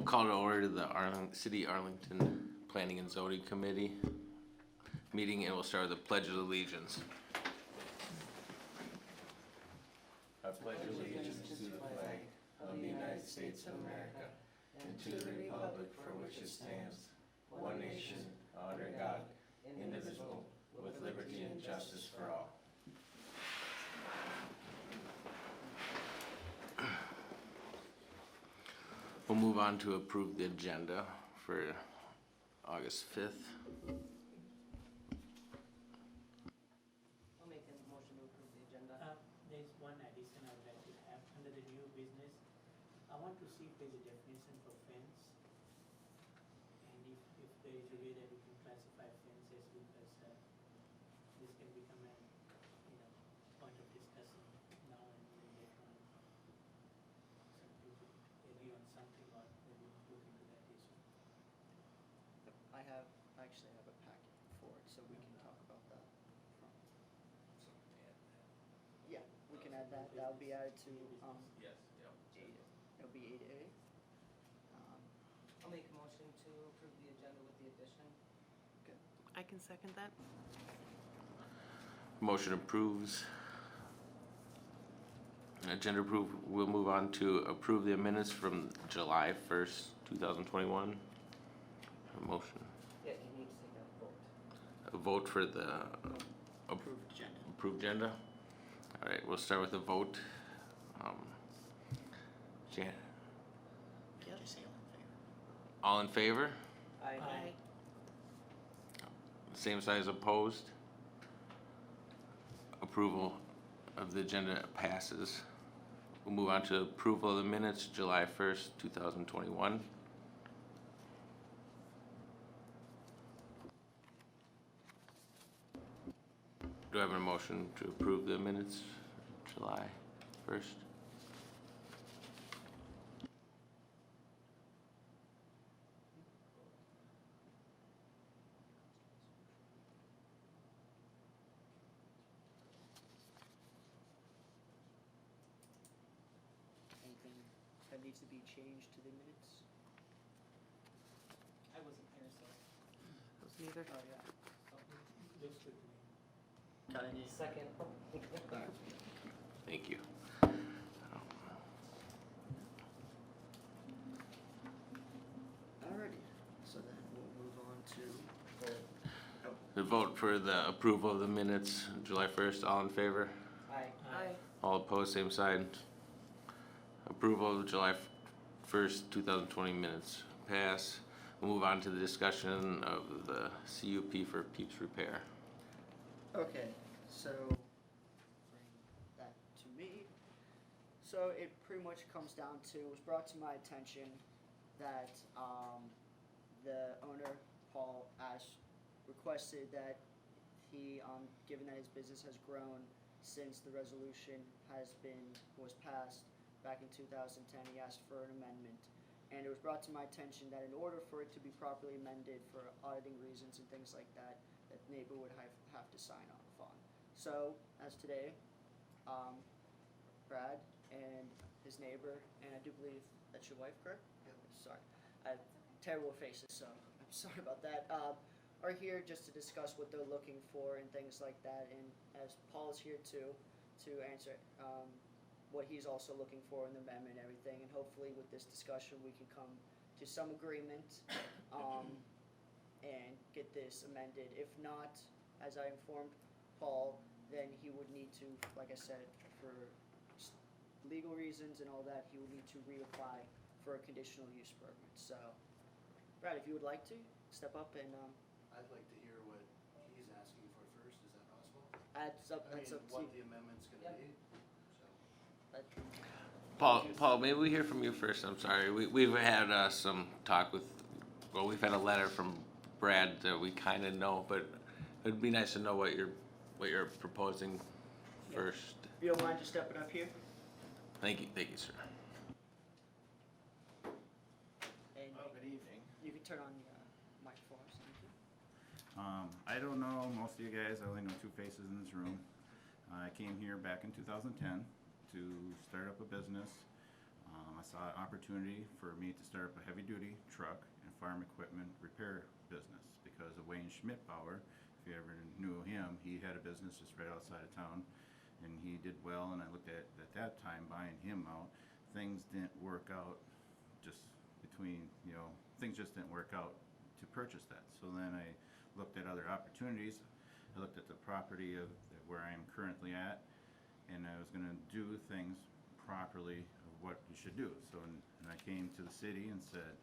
Call to order the City Arlington Planning and Zoning Committee meeting, and we'll start with the Pledge of Allegiance. I pledge allegiance to the flag of the United States of America and to the republic for which it stands, one nation, under God, indivisible, with liberty and justice for all. We'll move on to approve the agenda for August 5th. I'll make a motion to approve the agenda. There's one addition I would like to have under the new business. I want to see if there's a definition for fence, and if there is a way that we can classify fences, because this can become a point of discussion now and then later on. Some people agree on something or maybe look into that issue. I actually have a packet for it, so we can talk about that. Yeah, we can add that. That'll be added to, Yes, yep. it'll be 8A. I'll make a motion to approve the agenda with the addition. I can second that. Motion approves. Agenda approved. We'll move on to approve the minutes from July 1st, 2021. A motion. Yeah, you need to take that vote. A vote for the Approved agenda. approved agenda. All right, we'll start with the vote. Jan, Yep. Just say all in favor? Aye. Aye. Same size opposed? Approval of the agenda passes. We'll move on to approval of the minutes, July 1st, 2021. Do I have a motion to approve the minutes, July 1st? Anything that needs to be changed to the minutes? I wasn't here, so. Those neither. Oh, yeah. Looks good to me. Got any? Second. Thank you. Alrighty, so then we'll move on to The vote for the approval of the minutes, July 1st, all in favor? Aye. Aye. All opposed, same side. Approval of July 1st, 2020 minutes pass. We'll move on to the discussion of the CUP for Peeps Repair. Okay, so bring that to me. So it pretty much comes down to, it was brought to my attention that the owner, Paul Ash, requested that he, given that his business has grown since the resolution was passed back in 2010, he asked for an amendment. And it was brought to my attention that in order for it to be properly amended for auditing reasons and things like that, that the neighbor would have to sign off on. So, as today, Brad and his neighbor, and I do believe that's your wife, correct? Yeah. Sorry. I have terrible faces, so I'm sorry about that. Are here just to discuss what they're looking for and things like that. And as Paul is here too, to answer what he's also looking for in the amendment and everything. And hopefully with this discussion, we can come to some agreement and get this amended. If not, as I informed Paul, then he would need to, like I said, for legal reasons and all that, he would need to reapply for a conditional use permit. So, Brad, if you would like to, step up and I'd like to hear what he's asking for first, is that possible? that's up I mean, to what you. the amendment's gonna be, so. Paul, maybe we hear from you first. I'm sorry. We've had some talk with, well, we've had a letter from Brad that we kind of know, but it'd be nice to know what you're proposing first. If you don't mind just stepping up here. Thank you, sir. And Good evening. you can turn on your mic for us. Thank you. I don't know most of you guys. I only know two faces in this room. I came here back in 2010 to start up a business. I saw an opportunity for me to start up a heavy-duty truck and farm equipment repair business because of Wayne Schmidtbauer. If you ever knew him, he had a business just right outside of town, and he did well. And I looked at that time buying him out. Things didn't work out, just between things just didn't work out to purchase that. So then I looked at other opportunities. I looked at the property of where I am currently at, and I was going to do things properly of what you should do. So and I came to the city and said,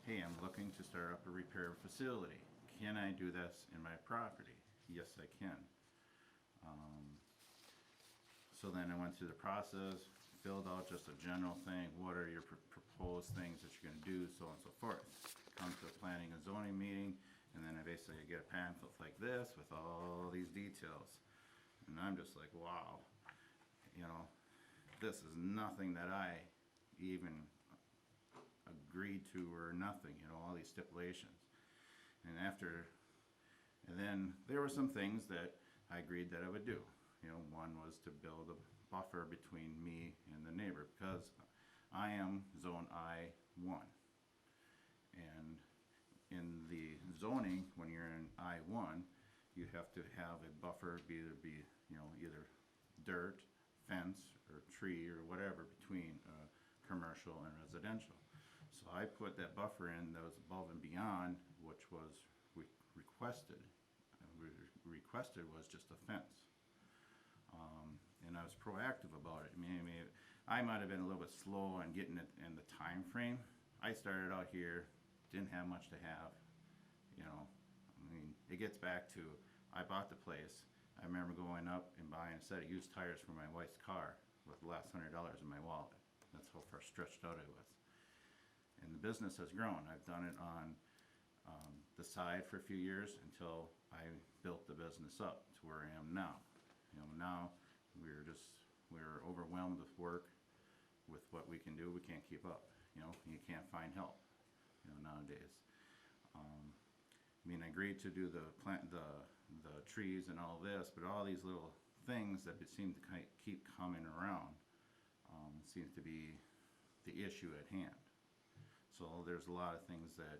hey, I'm looking to start up a repair facility. Can I do this in my property? Yes, I can. So then I went through the process, filled out just a general thing. What are your proposed things that you're going to do, so on and so forth. Come to a planning and zoning meeting, and then I basically get a pamphlet like this with all these details. And I'm just like, wow, this is nothing that I even agreed to or nothing, all these stipulations. And then there were some things that I agreed that I would do. One was to build a buffer between me and the neighbor because I am zone I-1. And in the zoning, when you're in I-1, you have to have a buffer, either dirt, fence, or tree, or whatever between commercial and residential. So I put that buffer in that was above and beyond which was requested. Requested was just a fence. And I was proactive about it. I might have been a little bit slow on getting it in the time frame. I started out here, didn't have much to have. It gets back to, I bought the place. I remember going up and buying a set of used tires for my wife's car with the last $100 in my wallet. That's how far stretched out I was. And the business has grown. I've done it on the side for a few years until I built the business up to where I am now. Now we're overwhelmed with work, with what we can do. We can't keep up. You can't find help, nowadays. I agreed to do the trees and all this, but all these little things that seem to keep coming around seems to be the issue at hand. So there's a lot of things that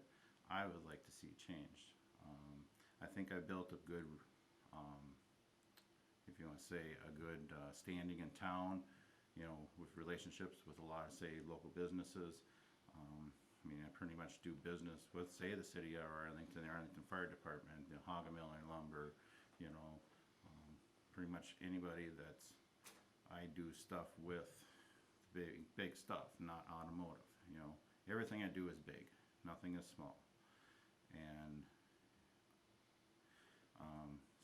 I would like to see changed. I think I built a good, if you want to say, a good standing in town, with relationships with a lot of, say, local businesses. I pretty much do business with, say, the city of Arlington, the Arlington Fire Department, the Hagamiller Lumber, pretty much anybody that's, I do stuff with big stuff, not automotive, Everything I do is big, nothing is small. And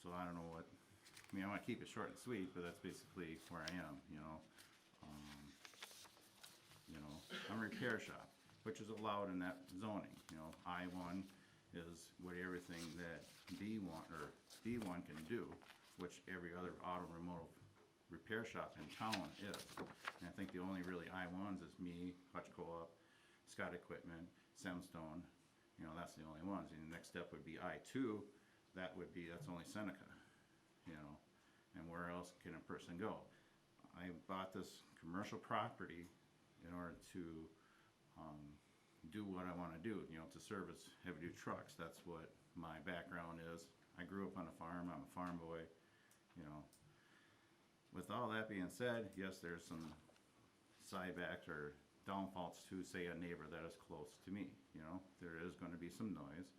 so I don't know what, I want to keep it short and sweet, but that's basically where I am, I'm a repair shop, which is allowed in that zoning. I-1 is what everything that B1 or B1 can do, which every other automotive repair shop in town is. And I think the only really I-1s is me, Hutch Co-op, Scott Equipment, Semstone. That's the only ones. And the next step would be I-2. That's only Seneca. And where else can a person go? I bought this commercial property in order to do what I want to do, to service heavy-duty trucks. That's what my background is. I grew up on a farm. I'm a farm boy. With all that being said, yes, there's some sidebacks or downfalls to, say, a neighbor that is close to me. There is going to be some noise.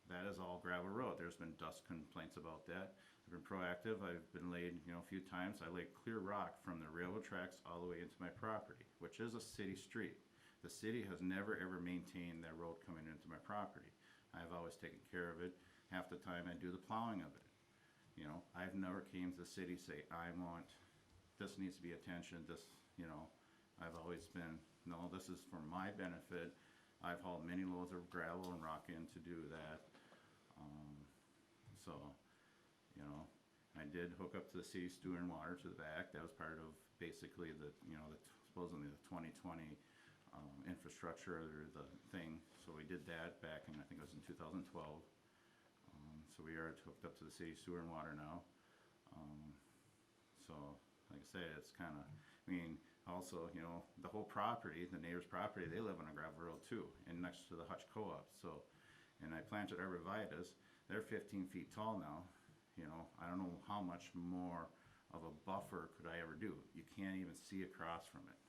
That is all gravel road. There's been dust complaints about that. I've been proactive. I've been laid, a few times. I laid clear rock from the railroad tracks all the way into my property, which is a city street. The city has never ever maintained that road coming into my property. I've always taken care of it. Half the time I do the plowing of it. I've never came to the city say, this needs to be attention, I've always been, no, this is for my benefit. I've hauled many loads of gravel and rock in to do that. I did hook up to the city sewer and water to the back. That was part of basically supposedly the 2020 infrastructure or the thing. So we did that back in, I think it was in 2012. So we are hooked up to the city sewer and water now. So like I say, it's kind of, Also, you know, the whole property, the neighbor's property, they live on a gravel road too, and next to the Hutch Co-op, so. And I planted arborvitaes, they're 15 feet tall now, you know, I don't know how much more of a buffer could I ever do. You can't even see across from it,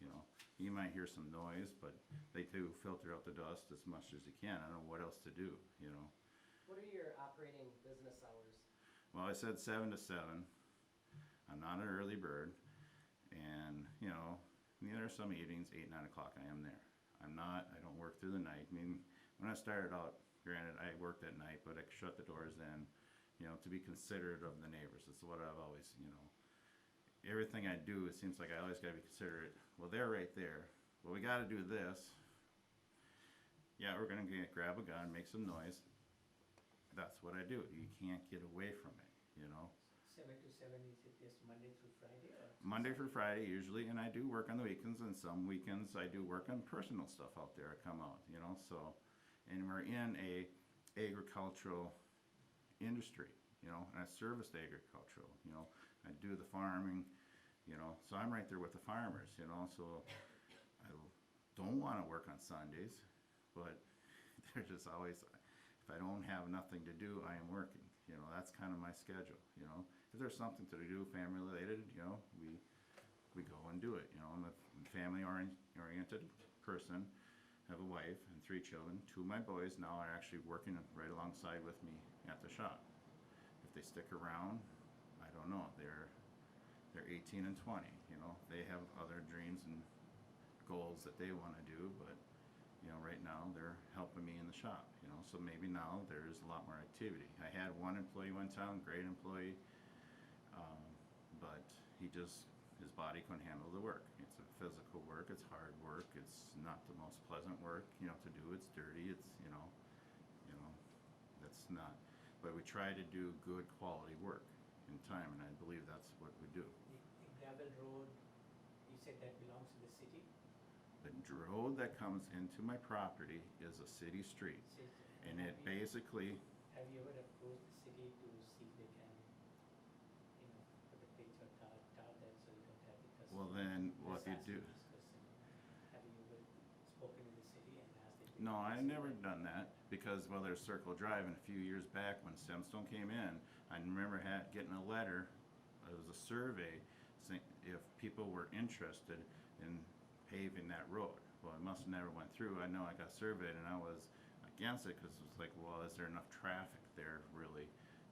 you know. You might hear some noise, but they do filter out the dust as much as you can. I don't know what else to do, you know. What are your operating business hours? Well, I said 7 to 7. I'm not an early bird. And, you know, there are some evenings, 8, 9 o'clock, I am there. I don't work through the night. I mean, when I started out, granted, I worked at night, but I shut the doors then, you know, to be considerate of the neighbors. It's what I've always, you know, everything I do, it seems like I always gotta be considerate. Well, they're right there. Well, we gotta do this. Yeah, we're gonna grab a gun, make some noise. That's what I do. You can't get away from it, you know. 7 to 7, is it just Monday through Friday or? Monday through Friday usually, and I do work on the weekends, and some weekends I do work on personal stuff out there. I come out, you know, so. And we're in a agricultural industry, you know, and I service the agricultural, you know. I do the farming, you know, so I'm right there with the farmers, you know, so I don't want to work on Sundays, but they're just always, if I don't have nothing to do, I am working, you know, that's kind of my schedule, you know. If there's something to do family related, you know, we go and do it, you know. I'm a family oriented person, have a wife and 3 children. 2 of my boys now are actually working right alongside with me at the shop. If they stick around, I don't know. They're 18 and 20, you know. They have other dreams and goals that they want to do, but you know, right now they're helping me in the shop, you know. So maybe now there's a lot more activity. I had one employee one time, great employee, but his body couldn't handle the work. It's a physical work, it's hard work, it's not the most pleasant work, you know, to do. It's dirty, it's, you know, that's not, but we try to do good quality work in time, and I believe that's what we do. The gravel road, you said that belongs to the city? The road that comes into my property is a city street, and it basically, Have you ever approached the city to see if they can, you know, put a pitch or tar that so you don't have the customer? well then, what Just you do, asking this question. Have you ever spoken with the city and asked if they no, can I've consider never it? done that, because, well, there's Circle Drive, and a few years back when Stemstone came in, I remember getting a letter, it was a survey, saying if people were interested in paving that road. Well, it must have never went through. I know I got surveyed, and I was against it, because it was like, well, is there enough traffic there really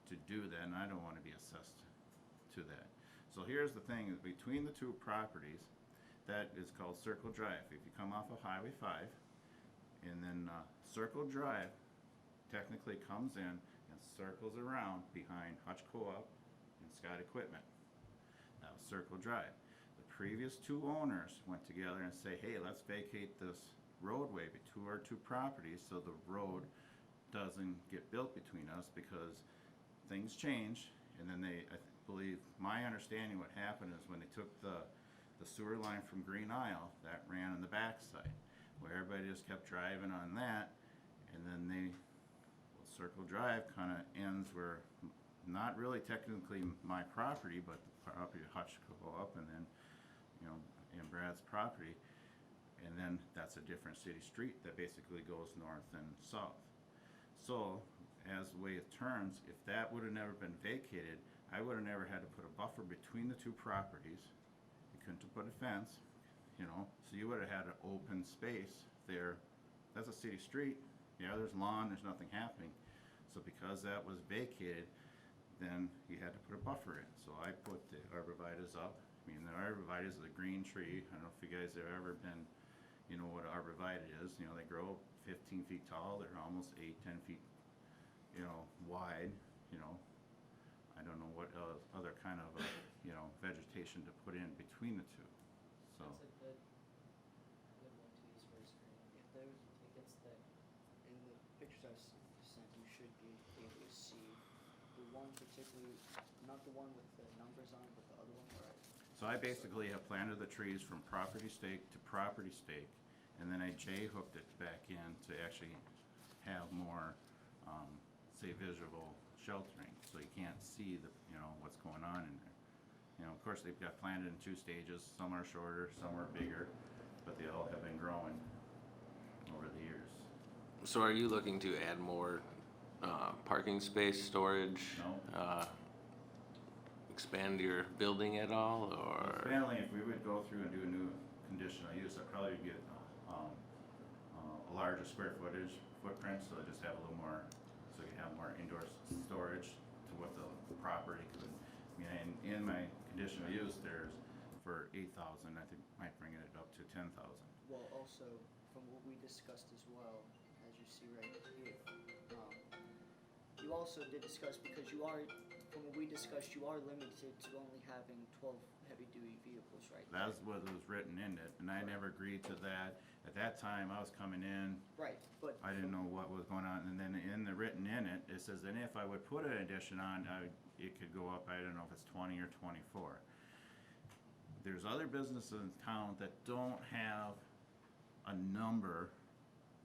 to do that, and I don't want to be assessed to that. So here's the thing, is between the 2 properties, that is called Circle Drive. If you come off of Highway 5, and then Circle Drive technically comes in and circles around behind Hutch Co-op and Scott Equipment. That was Circle Drive. The previous 2 owners went together and say, hey, let's vacate this roadway between our 2 properties so the road doesn't get built between us, because things change. And then I believe, my understanding what happened is when they took the sewer line from Green Isle, that ran on the backside, where everybody just kept driving on that, and then Circle Drive kind of ends where, not really technically my property, but the property of Hutch Co-op, and then, you know, and Brad's property, and then that's a different city street that basically goes north and south. So, as the way it turns, if that would have never been vacated, I would have never had to put a buffer between the 2 properties. You couldn't have put a fence, you know, so you would have had an open space there. That's a city street. Yeah, there's lawn, there's nothing happening. So because that was vacated, then you had to put a buffer in. So I put the arborvitaes up. I mean, the arborvitae is a green tree. I don't know if you guys have ever been, you know what an arborvitae is. You know, they grow 15 feet tall. They're almost 8, 10 feet, you know, wide. You know, I don't know what other kind of, you know, vegetation to put in between the 2. So. That's a good one to use for a screen. Yeah, there's, It gets thick. in the pictures I sent, you should be able to see the one particularly, not the one with the numbers on, but the other one where So I basically have planted the trees from property stake to property stake, and then I J-hooked it back in to actually have more, say, visual sheltering, so you can't see the, you know, what's going on in there. You know, of course, they've got planted in 2 stages. Some are shorter, some are bigger, but they all have been growing over the years. So are you looking to add more parking space, storage? No. Expand your building at all, or? Finally, if we would go through and do a new conditional use, I'd probably get a larger square footprint, so they just have a little more, so you have more indoor storage to what the property could. I mean, in my conditional use, there's for 8,000, I think might bring it up to 10,000. Well, also, from what we discussed as well, as you see right here, you also did discuss, because you are, from what we discussed, you are limited to only having 12 heavy-duty vehicles, right? That's what was written in it, and I never agreed to that. At that time, I was coming in, Right, but. I didn't know what was going on, and then in the written in it, it says, and if I would put an addition on, it could go up, I don't know if it's 20 or 24. There's other businesses in town that don't have a number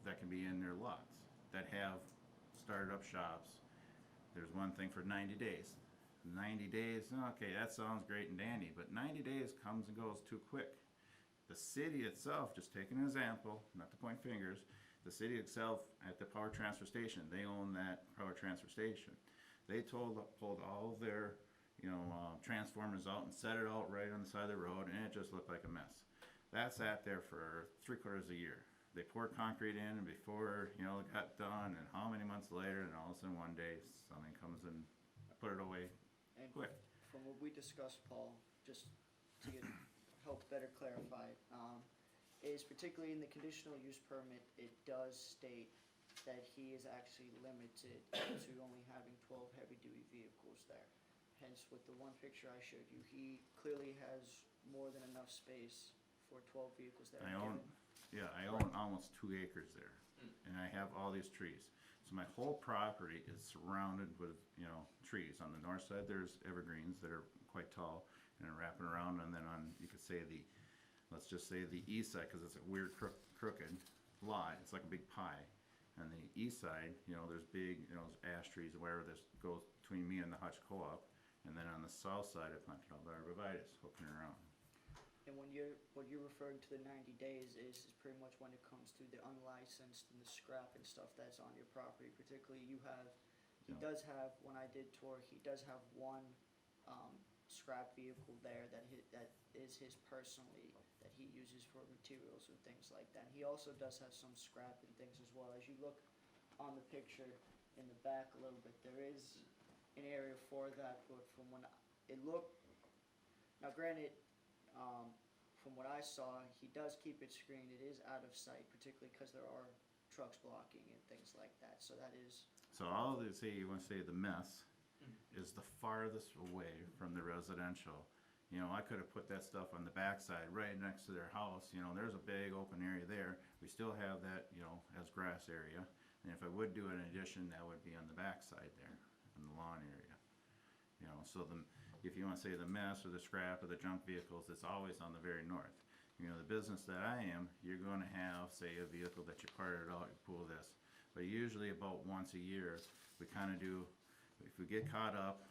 that can be in their lots, that have started-up shops. There's one thing for 90 days. 90 days, okay, that sounds great and dandy, but 90 days comes and goes too quick. The city itself, just take an example, not to point fingers, the city itself at the power transfer station, they own that power transfer station. They pulled all of their, transformers out and set it out right on the side of the road, and it just looked like a mess. That sat there for 3/4 of a year. They poured concrete in, and before, it got done, and how many months later, and all of a sudden one day, something comes and put it away And quick. from what we discussed, Paul, just to help better clarify, is particularly in the conditional use permit, it does state that he is actually limited to only having 12 heavy-duty vehicles there. Hence, with the one picture I showed you, he clearly has more than enough space for 12 vehicles there. I own almost 2 acres there, and I have all these trees. So my whole property is surrounded with, trees. On the north side, there's evergreens that are quite tall and are wrapping around, and then on, you could say let's just say the east side, because it's a weird crooked lot, it's like a big pie. On the east side, there's big, ash trees, wherever this goes between me and the Hutch Co-op, and then on the south side, I planted all the arborvitae hooking around. And what you're referring to the 90 days is pretty much when it comes to the unlicensed and the scrap and stuff that's on your property. Particularly, he does have, when I did tour, he does have one scrap vehicle there that is his personally, that he uses for materials and things like that. And he also does have some scrap and things as well. As you look on the picture in the back a little bit, there is an area for that, but from when it looked, now granted, from what I saw, he does keep it screened. It is out of sight, particularly because there are trucks blocking and things like that. So that is. So all they say, you want to say the mess is the farthest away from the residential. I could have put that stuff on the backside right next to their house. There's a big open area there. We still have that, as grass area. And if I would do an addition, that would be on the backside there, in the lawn area. So if you want to say the mess or the scrap or the junk vehicles, it's always on the very north. The business that I am, you're going to have, say, a vehicle that you parted out, you pull this. But usually about once a year, we kind of do, if we get caught up,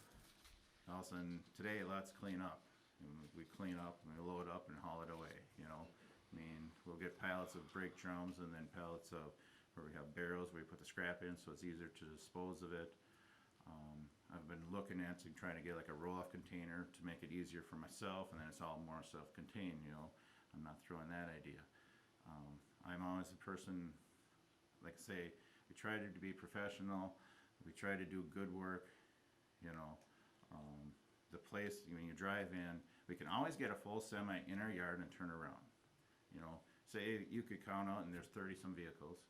all of a sudden, today, let's clean up. And we clean up, and we load up and haul it away, we'll get pallets of brake drums and then pallets of, where we have barrels where we put the scrap in so it's easier to dispose of it. I've been looking at trying to get like a roll-off container to make it easier for myself, and then it's all more self-contained, I'm not throwing that idea. I'm always a person, like I say, we try to be professional, we try to do good work, the place, when you drive in, we can always get a full semi in our yard and turn around. Say you could count out and there's 30 some vehicles,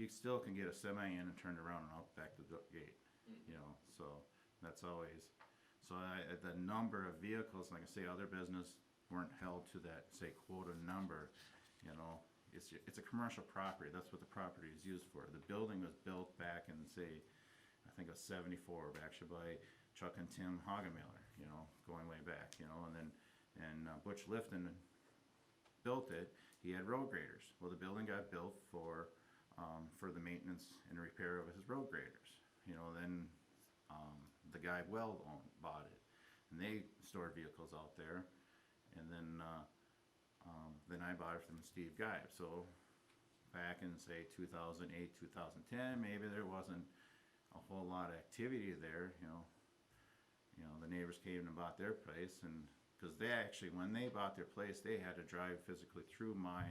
you still can get a semi in and turn around and out back to the gate. So that's always, the number of vehicles, like I say, other business weren't held to that, say, quota number, it's a commercial property, that's what the property is used for. The building was built back in, say, I think it was 74, actually by Chuck and Tim Hagemiller, going way back, and then, Butch Lifton built it, he had road graders. Well, the building got built for the maintenance and repair of his road graders. Then the guy bought it. and they stored vehicles out there. And then I bought it from Steve Geib. So back in say 2008, 2010, maybe there wasn't a whole lot of activity there. The neighbors came and bought their place, and because they actually, when they bought their place, they had to drive physically through my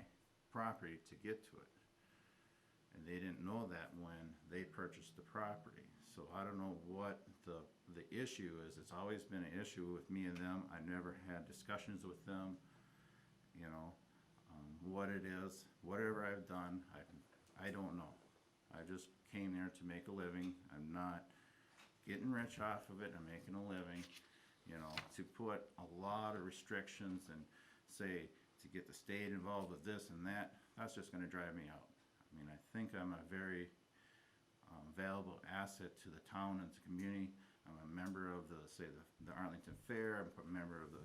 property to get to it. And they didn't know that when they purchased the property. So I don't know what the issue is. It's always been an issue with me and them. I never had discussions with them, what it is, whatever I've done, I don't know. I just came there to make a living. I'm not getting rich off of it. I'm making a living. To put a lot of restrictions and say to get the state involved with this and that, that's just going to drive me out. I mean, I think I'm a very valuable asset to the town and to the community. I'm a member of the Arlington Fair. I'm a member of the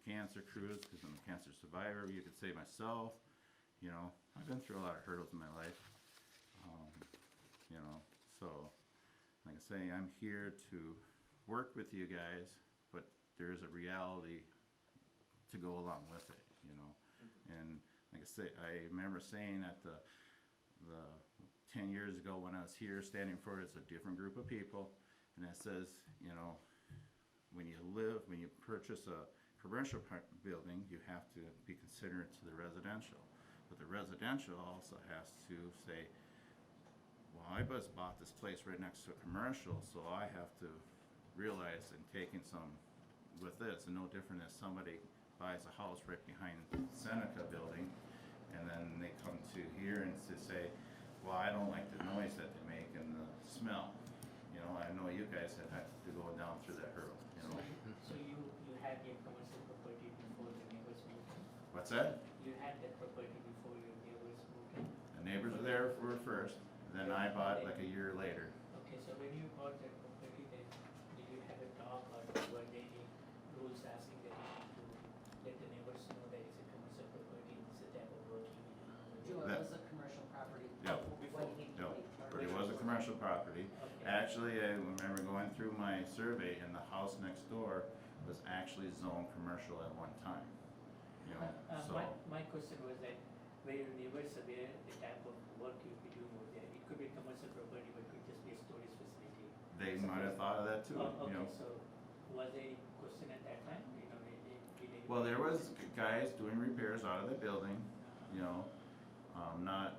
cancer cruise because I'm a cancer survivor. You could say myself. I've been through a lot of hurdles in my life. So like I say, I'm here to work with you guys, but there's a reality to go along with it. And like I say, I remember saying at the 10 years ago when I was here standing for it, it's a different group of people, and it says, when you purchase a commercial building, you have to be considerate to the residential. But the residential also has to say, well, I just bought this place right next to a commercial, so I have to realize and taking some with this, and no different as somebody buys a house right behind Seneca building, and then they come to here and to say, well, I don't like the noise that they make and the smell. I know you guys have had to go down through that hurdle. So you had your commercial property before the neighbors moved in? What's that? You had that property before your neighbors moved in? The neighbors were there for first, then I bought like a year later. Okay, so when you bought that property, then did you have a talk or were there any rules asking that you need to let the neighbors know that it's a commercial property and it's a type of work you need to do? It was a commercial property. Yep. When he Yep. purchased It was a commercial property. Okay. Actually, I remember going through my survey, and the house next door was actually zoned commercial at one time. So My question was that were your neighbors aware the type of work you'd be doing over there? It could be a commercial property, but it could just be a storage facility. they might have thought of that too. Okay, so was there any question at that time? Did they? Well, there was guys doing repairs out of the building. Not.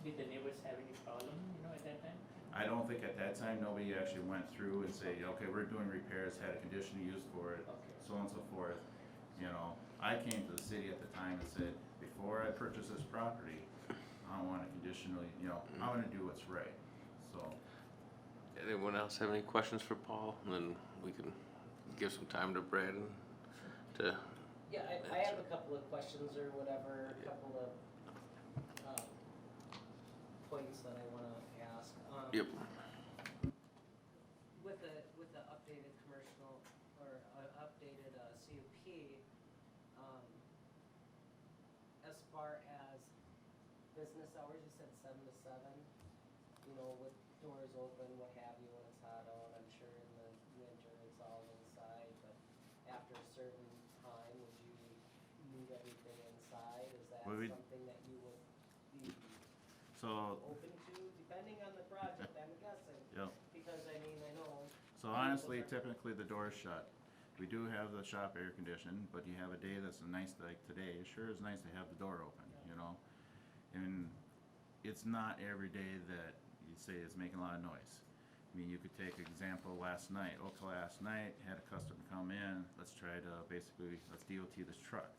Did the neighbors have any problem, at that time? I don't think at that time nobody actually went through and say, okay, we're doing repairs, had a conditional use for it, Okay. so on and so forth. I came to the city at the time and said, before I purchase this property, I want a conditional, I want to do what's right. So, Anyone else have any questions for Paul? And then we can give some time to Brad to. Yeah, I have a couple of questions or whatever, a couple of points that I wanna ask. Yep. With the updated commercial or updated CUP, as far as business hours, you said 7 to 7, with doors open, what have you, when it's hot out. I'm sure in the winter it's all inside, but after a certain time, would you move everything inside? Is that Well, something that you would be so, open to, depending on the project, I'm guessing? yep. Because I know. So honestly, typically the door's shut. We do have the shop air conditioned, but you have a day that's nice like today, it sure is nice to have the door open, And it's not every day that you'd say it's making a lot of noise. I mean, you could take example last night, last night, had a customer come in, let's DOT this truck.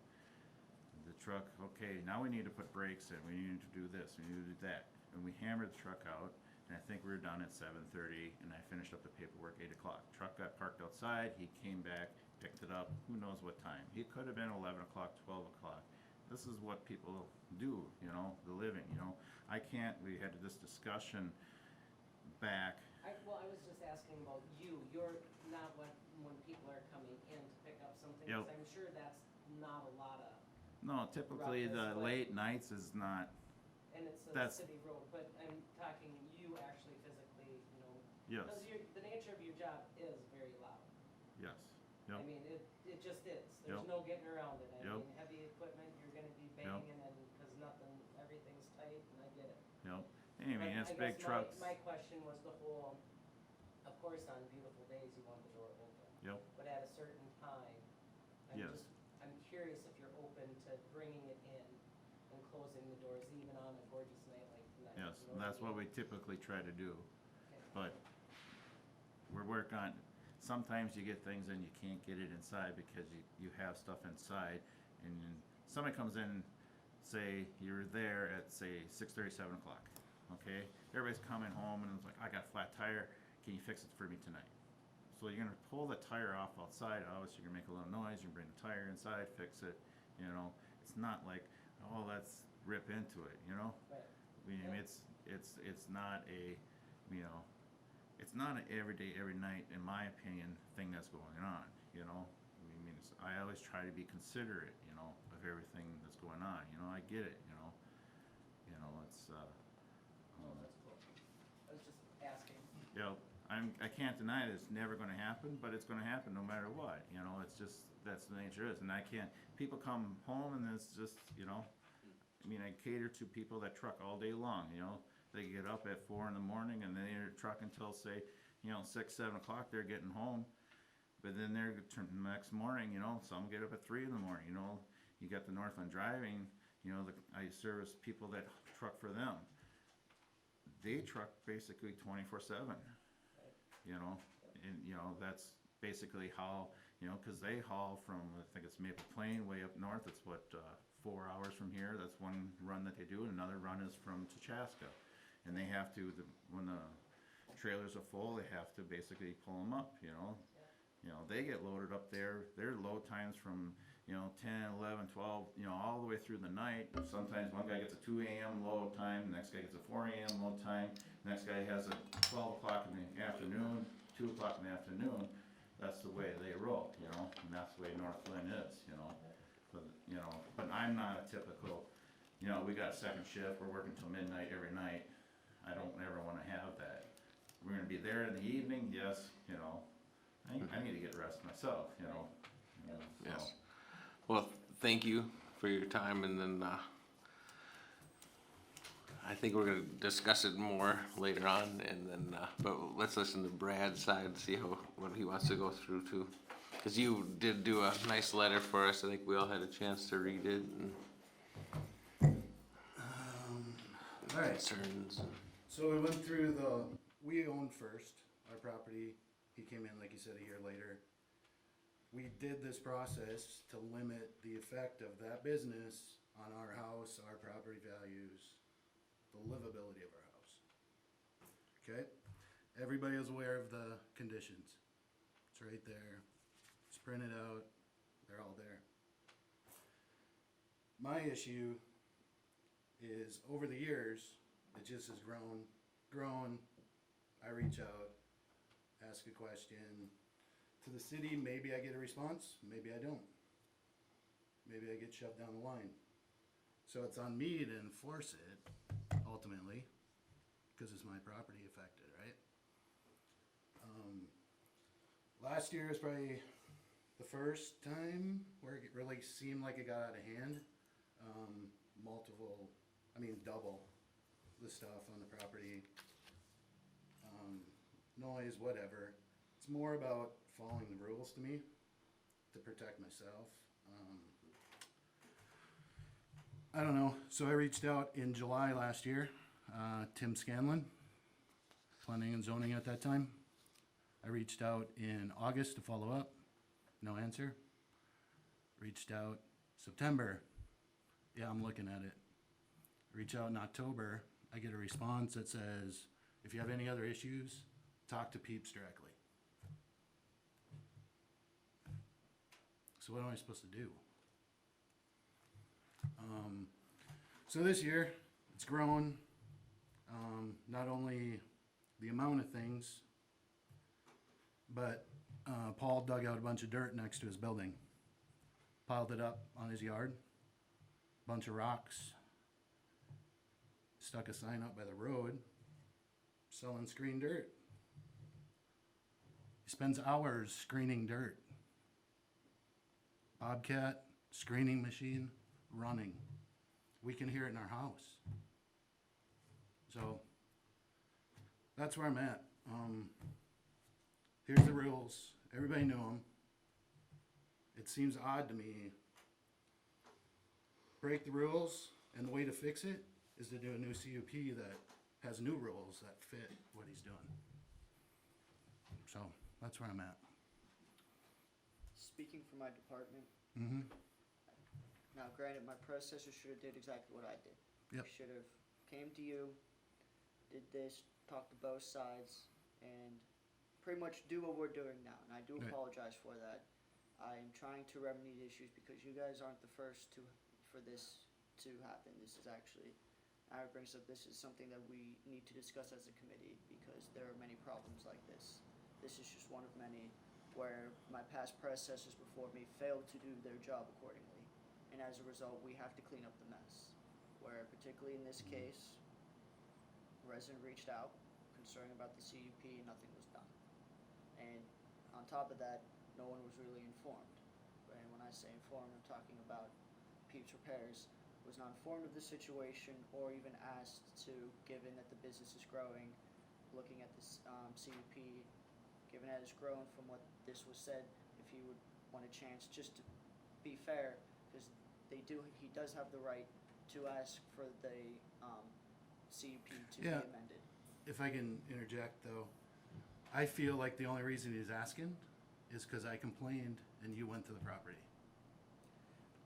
The truck, okay, now we need to put brakes in, we need to do this, we need to do that. And we hammered the truck out, and I think we were done at 7:30, and I finished up the paperwork 8 o'clock. Truck got parked outside, he came back, picked it up, who knows what time. It could have been 11 o'clock, 12 o'clock. This is what people do, the living, we had this discussion back. I was just asking about you. You're not when people are coming in to pick up something. 'Cause Yep. I'm sure that's not a lot of, No, typically the late nights is not, and it's a That's- city road, but I'm talking you actually physically, yes, because the nature of your job is very loud. yes, I Yep. mean, it just is. There's Yep. no getting around it. I Yep. mean, heavy equipment, you're gonna be banging and, cause nothing, everything's tight, and I get it. Yep. I mean, But it's I big guess trucks. My question was the whole, of course, on beautiful days, you want the door open. Yep. But at a certain time, Yes. I'm curious if you're open to bringing it in and closing the doors even on a gorgeous night like tonight. Yes, you know that's I what we mean? typically try to do, Okay. but we're working on, sometimes you get things and you can't get it inside because you have stuff inside, and somebody comes in, say, you're there at, say, 6:30, 7 o'clock, okay? Everybody's coming home and it's like, I got a flat tire, can you fix it for me tonight? So you're gonna pull the tire off outside, obviously you're gonna make a little noise, you bring the tire inside, fix it, you know? It's not like, oh, let's rip into it, you know? Right. I mean, Yeah. it's not a, you know, it's not an everyday, every night, in my opinion, thing that's going on, you know? I mean, I always try to be considerate, you know, of everything that's going on, you know, I get it, you know? It's, Oh, that's cool. I was just asking. you know, I can't deny that it's never gonna happen, but it's gonna happen no matter what, you know, it's just, that's the nature it is, and I can't, people come home and it's just, you know, I mean, I cater to people that truck all day long, you know, they get up at 4 in the morning and they're trucking until, say, you know, 6, 7 o'clock, they're getting home, but then they're, the next morning, you know, some get up at 3 in the morning, you know, you got the Northland Driving, you know, I service people that truck for them, they truck basically 24/7. You know, and you know, that's basically how, you know, cause they haul from, I think it's Maple Plain way up north, it's what, 4 hours from here, that's one run that they do, and another run is from Chaska. And they have to, when the trailers are full, they have to basically pull them up, you know? You know, they get loaded up there, their load times from, you know, 10, 11, 12, you know, all the way through the night. Sometimes one guy gets a 2 a.m. load time, the next guy gets a 4 a.m. load time, the next guy has a 12 o'clock in the afternoon, 2 o'clock in the afternoon. That's the way they roll, you know, and that's the way Northland is, you know. But, you know, but I'm not a typical, you know, we got a second shift, we're working till midnight every night. I don't ever wanna have that. We're gonna be there in the evening, yes, you know, I need to get rest myself, you know. You know, so. Yes. Well, thank you for your time, and then, I think we're gonna discuss it more later on, and then, but let's listen to Brad's side and see what he wants to go through too. Cause you did do a nice letter for us, I think we all had a chance to read it, and All right, concerns. so we went through we owned first, our property. He came in, like you said, a year later. We did this process to limit the effect of that business on our house, our property values, the livability of our house. Okay? Everybody is aware of the conditions. It's right there. It's printed out. They're all there. My issue is over the years, it just has grown. I reach out, ask a question. To the city, maybe I get a response, maybe I don't. Maybe I get shoved down the line. So it's on me to enforce it, ultimately, because it's my property affected, right? Last year is probably the first time where it really seemed like it got out of hand. Double the stuff on the property. Noise, whatever. It's more about following the rules to me to protect myself. I don't know. So I reached out in July last year. Tim Scanlon, planning and zoning at that time. I reached out in August to follow up. No answer. Reached out September. Yeah, I'm looking at it. Reach out in October. I get a response that says, if you have any other issues, talk to Peeps directly. So what am I supposed to do? So this year, it's grown. Not only the amount of things, but Paul dug out a bunch of dirt next to his building, piled it up on his yard, bunch of rocks, stuck a sign up by the road, selling screen dirt. He spends hours screening dirt Bobcat screening machine running. We can hear it in our house. So that's where I'm at. Here's the rules. Everybody knew them. It seems odd to me. Break the rules, and the way to fix it is to do a new CUP that has new rules that fit what he's doing. So that's where I'm at. Speaking for my department, Mm-hmm. now granted, my predecessor should have did exactly what I did. Yep. Should have came to you, did this, talked to both sides, and pretty much do what we're doing now. And I do Right. apologize for that. I am trying to remedy the issues because you guys aren't the first for this to happen. This is actually, Ira brings up, this is something that we need to discuss as a committee because there are many problems like this. This is just one of many where my past predecessors before me failed to do their job accordingly. And as a result, we have to clean up the mess. Where particularly in this case, a resident reached out concerning about the CUP and nothing was done. And on top of that, no one was really informed. And when I say informed, I'm talking about Peeps Repairs was not informed of the situation or even asked to, given that the business is growing, looking at this CUP, given that it's grown from what this was said, if he would want a chance just to be fair, because he does have the right to ask for the CUP to Yeah. be amended. If I can interject though, I feel like the only reason he's asking is because I complained and you went to the property.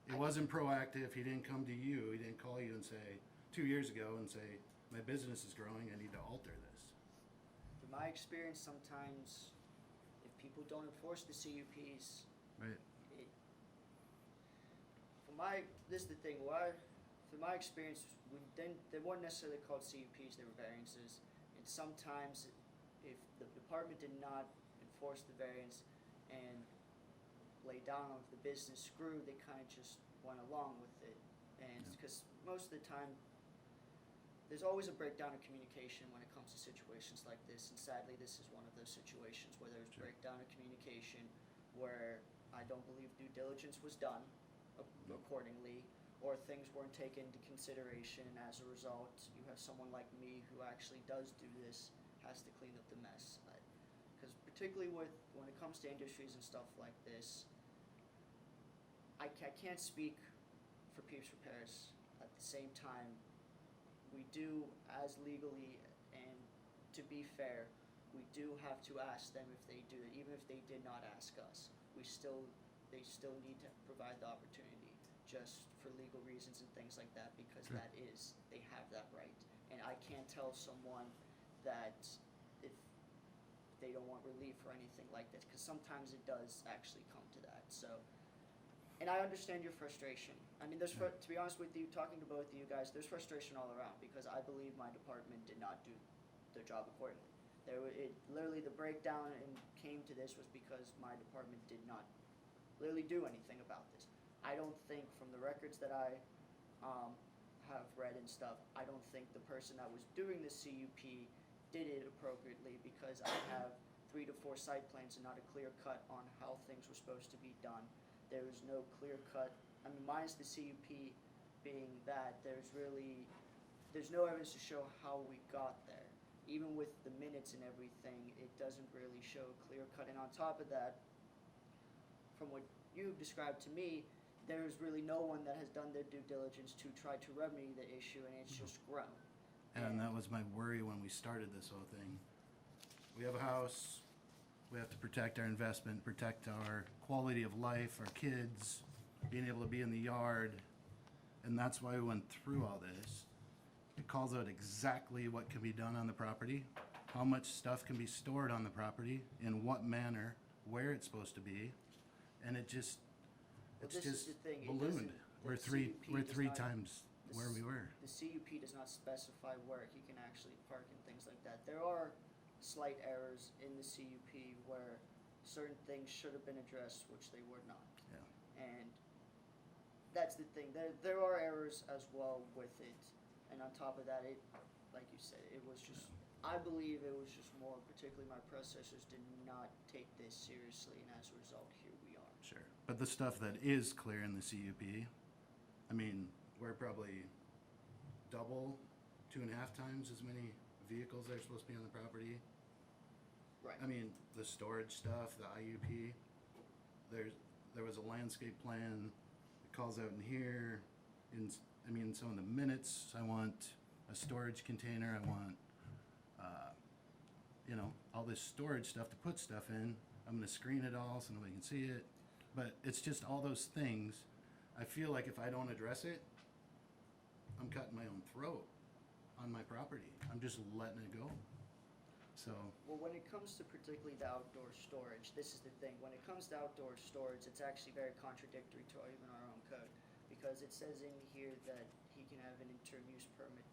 It wasn't proactive. He didn't come to you. He didn't call you and say 2 years ago and say, my business is growing. I need to alter this. From my experience, sometimes if people don't enforce the CUPs, Right. this is the thing. From my experience, they weren't necessarily called CUPs. They were variances. And sometimes, if the department did not enforce the variance and lay down on the business screw, they kind of just went along with it. And because most of the time, there's always a breakdown of communication when it comes to situations like this. And sadly, this is one of those situations where there's breakdown of communication, where I don't believe due diligence was done accordingly, or things weren't taken into consideration. And as a result, you have someone like me who actually does do this, has to clean up the mess. Because particularly when it comes to industries and stuff like this, I can't speak for Peeps Repairs. At the same time, we do, as legally and to be fair, we do have to ask them if they do it, even if they did not ask us. They still need to provide the opportunity, just for legal reasons and things like that, because Sure. they have that right. And I can't tell someone that if they don't want relief or anything like that, because sometimes it does actually come to that. So, and I understand your frustration. I mean, to be honest with you, talking to both of you guys, there's frustration all around because I believe my department did not do their job accordingly. Literally the breakdown and came to this was because my department did not literally do anything about this. I don't think, from the records that I have read and stuff, I don't think the person that was doing the CUP did it appropriately, because I have 3 to 4 site plans and not a clear cut on how things were supposed to be done. There was no clear cut, I mean, minus the CUP being that there's no evidence to show how we got there. Even with the minutes and everything, it doesn't really show clear cut. And on top of that, from what you've described to me, there's really no one that has done their due diligence to try to remedy the issue, and it's just grown. And that was my worry when we started this whole thing. We have a house. We have to protect our investment, protect our quality of life, our kids, being able to be in the yard. And that's why we went through all this. It calls out exactly what can be done on the property, how much stuff can be stored on the property, in what manner, where it's supposed to be. And it's This is just the thing, it ballooned. doesn't- We're the three CUP does not- times the where we were. The CUP does not specify where he can actually park and things like that. There are slight errors in the CUP where certain things should have been addressed, which they were not. Yeah. And that's the thing. There are errors as well with it. And on top of that, like you said, it was just, I believe it was just more, particularly my predecessors did not take this seriously, and as a result, here we are. Sure. But the stuff that is clear in the CUP, I mean, we're probably double, 2.5 times as many vehicles that are supposed to be on the property. Right. I mean, the storage stuff, the IUP, there was a landscape plan, it calls out in here, in some of the minutes, I want a storage container, I want, all this storage stuff to put stuff in. I'm gonna screen it all so nobody can see it, but it's just all those things. I feel like if I don't address it, I'm cutting my own throat on my property. I'm just letting it go. So, Well, when it comes to particularly the outdoor storage, this is the thing. When it comes to outdoor storage, it's actually very contradictory to even our own code, because it says in here that he can have an interim use permit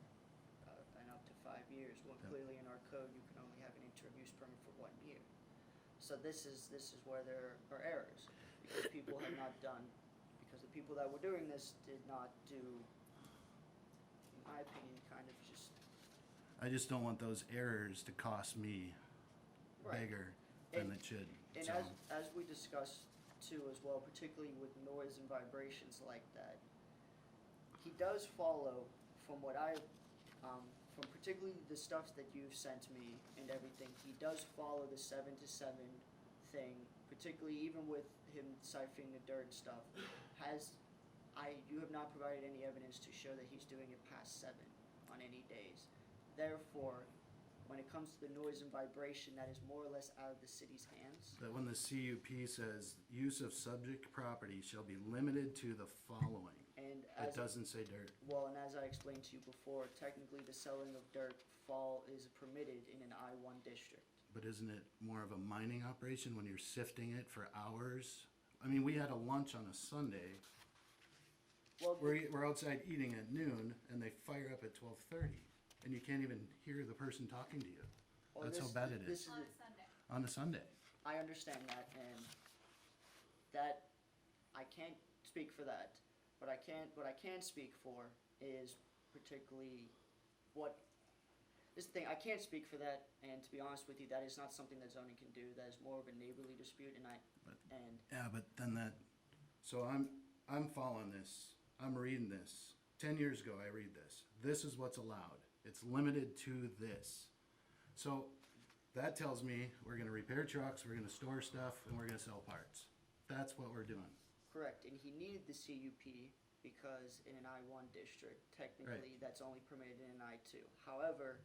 and up to 5 years. Well, Yeah. clearly in our code, you can only have an interim use permit for 1 year. So this is where there are errors, because people have not done, because the people that were doing this did not do, in my opinion, kind of just I just don't want those errors to cost me Right. bigger than And- it should. And So, as we discussed too as well, particularly with noise and vibrations like that, he does follow from what from particularly the stuff that you've sent me and everything, he does follow the 7 to 7 thing, particularly even with him siphoning the dirt and stuff. You have not provided any evidence to show that he's doing it past 7 on any days. Therefore, when it comes to the noise and vibration, that is more or less out of the city's hands. that when the CUP says use of subject property shall be limited to the following, And it as doesn't say dirt. well, and as I explained to you before, technically the selling of dirt is permitted in an I-1 district. But isn't it more of a mining operation when you're sifting it for hours? I mean, we had a lunch on a Sunday. Well, We're outside eating at noon, and they fire up at 12:30, and you can't even hear the person talking to you well, that's how bad it is. this On a Sunday. on a Sunday. I understand that, and that I can't speak for that. What I can speak for is particularly what this thing. I can't speak for that, and to be honest with you, that is not something that zoning can do. That is more of a neighborly dispute, and Yeah, but then so I'm following this. I'm reading this. 10 years ago, I read this. This is what's allowed. It's limited to this. So that tells me we're gonna repair trucks, we're gonna store stuff, and we're gonna sell parts. That's what we're doing. correct. And he needed the CUP because in an I-1 district, technically that's only permitted in an I-2. However,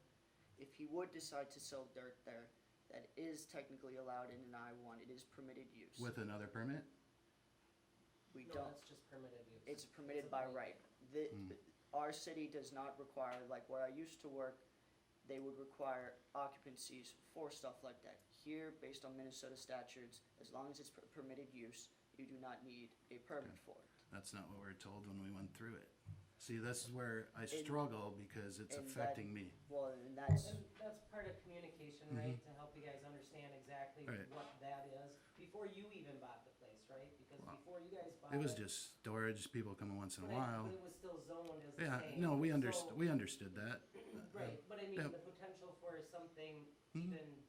if he would decide to sell dirt there, that is technically allowed in an I-1. It is permitted use. With another permit? We No, don't. that's just permitted use. It's permitted a by blanket. right. Our city does not require, like where I used to work, they would require occupancies for stuff like that. Here, based on Minnesota statutes, as long as it's permitted use, you do not need a permit for it. That's not what we were told when we went through it. See, this is where I struggle because it's and affecting me. Well, and that's, And that's part of communication, right, to help you guys understand exactly Right. what that is, before you even bought the place, right? Because Wow. before you guys bought It it. was just storage, people coming once in a but while. But it was still zoned as the Yeah, same. no, we So- understood that. Right, but I mean, Yep. the potential for something Mhm. even,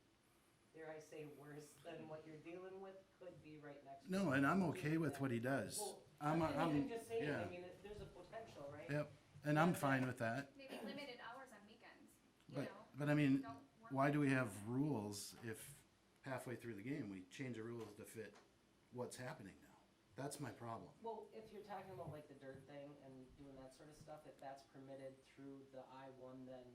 dare I say, worse than what you're dealing with could be right next to No, you. and I'm okay with what he does. Well, I'm just saying, yeah. I mean, there's a potential, right? Yep, and I'm fine with that. Maybe limited hours on weekends, you But, know, but I mean, don't work. why do we have rules if halfway through the game we change the rules to fit what's happening now? That's my problem. Well, if you're talking about like the dirt thing and doing that sort of stuff, if that's permitted through the I-1, then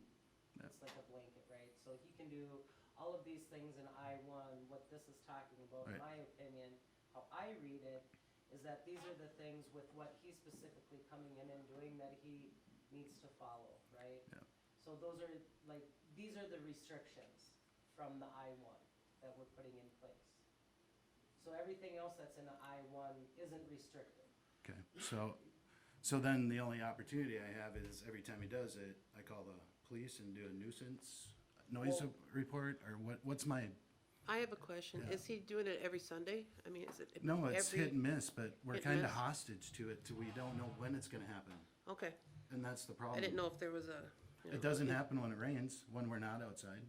Yep. it's like a blanket, right? So he can do all of these things in I-1. What this is talking about, in Right. my opinion, how I read it, is that these are the things with what he's specifically coming in and doing that he needs to follow, right? Yep. So those are, like, these are the restrictions from the I-1 that we're putting in place. So everything else that's in the I-1 isn't restricted. Okay, so then the only opportunity I have is every time he does it, I call the police and do a nuisance noise Well- report, or what's my, I have a question. Yeah. Is he doing it every Sunday? I mean, is it? no, it's every- hit and miss, but we're Hit and kinda miss? hostage to it till we don't know when it's gonna happen, Okay, and that's the I problem. didn't know if there was a. It doesn't happen when it rains, when we're not outside.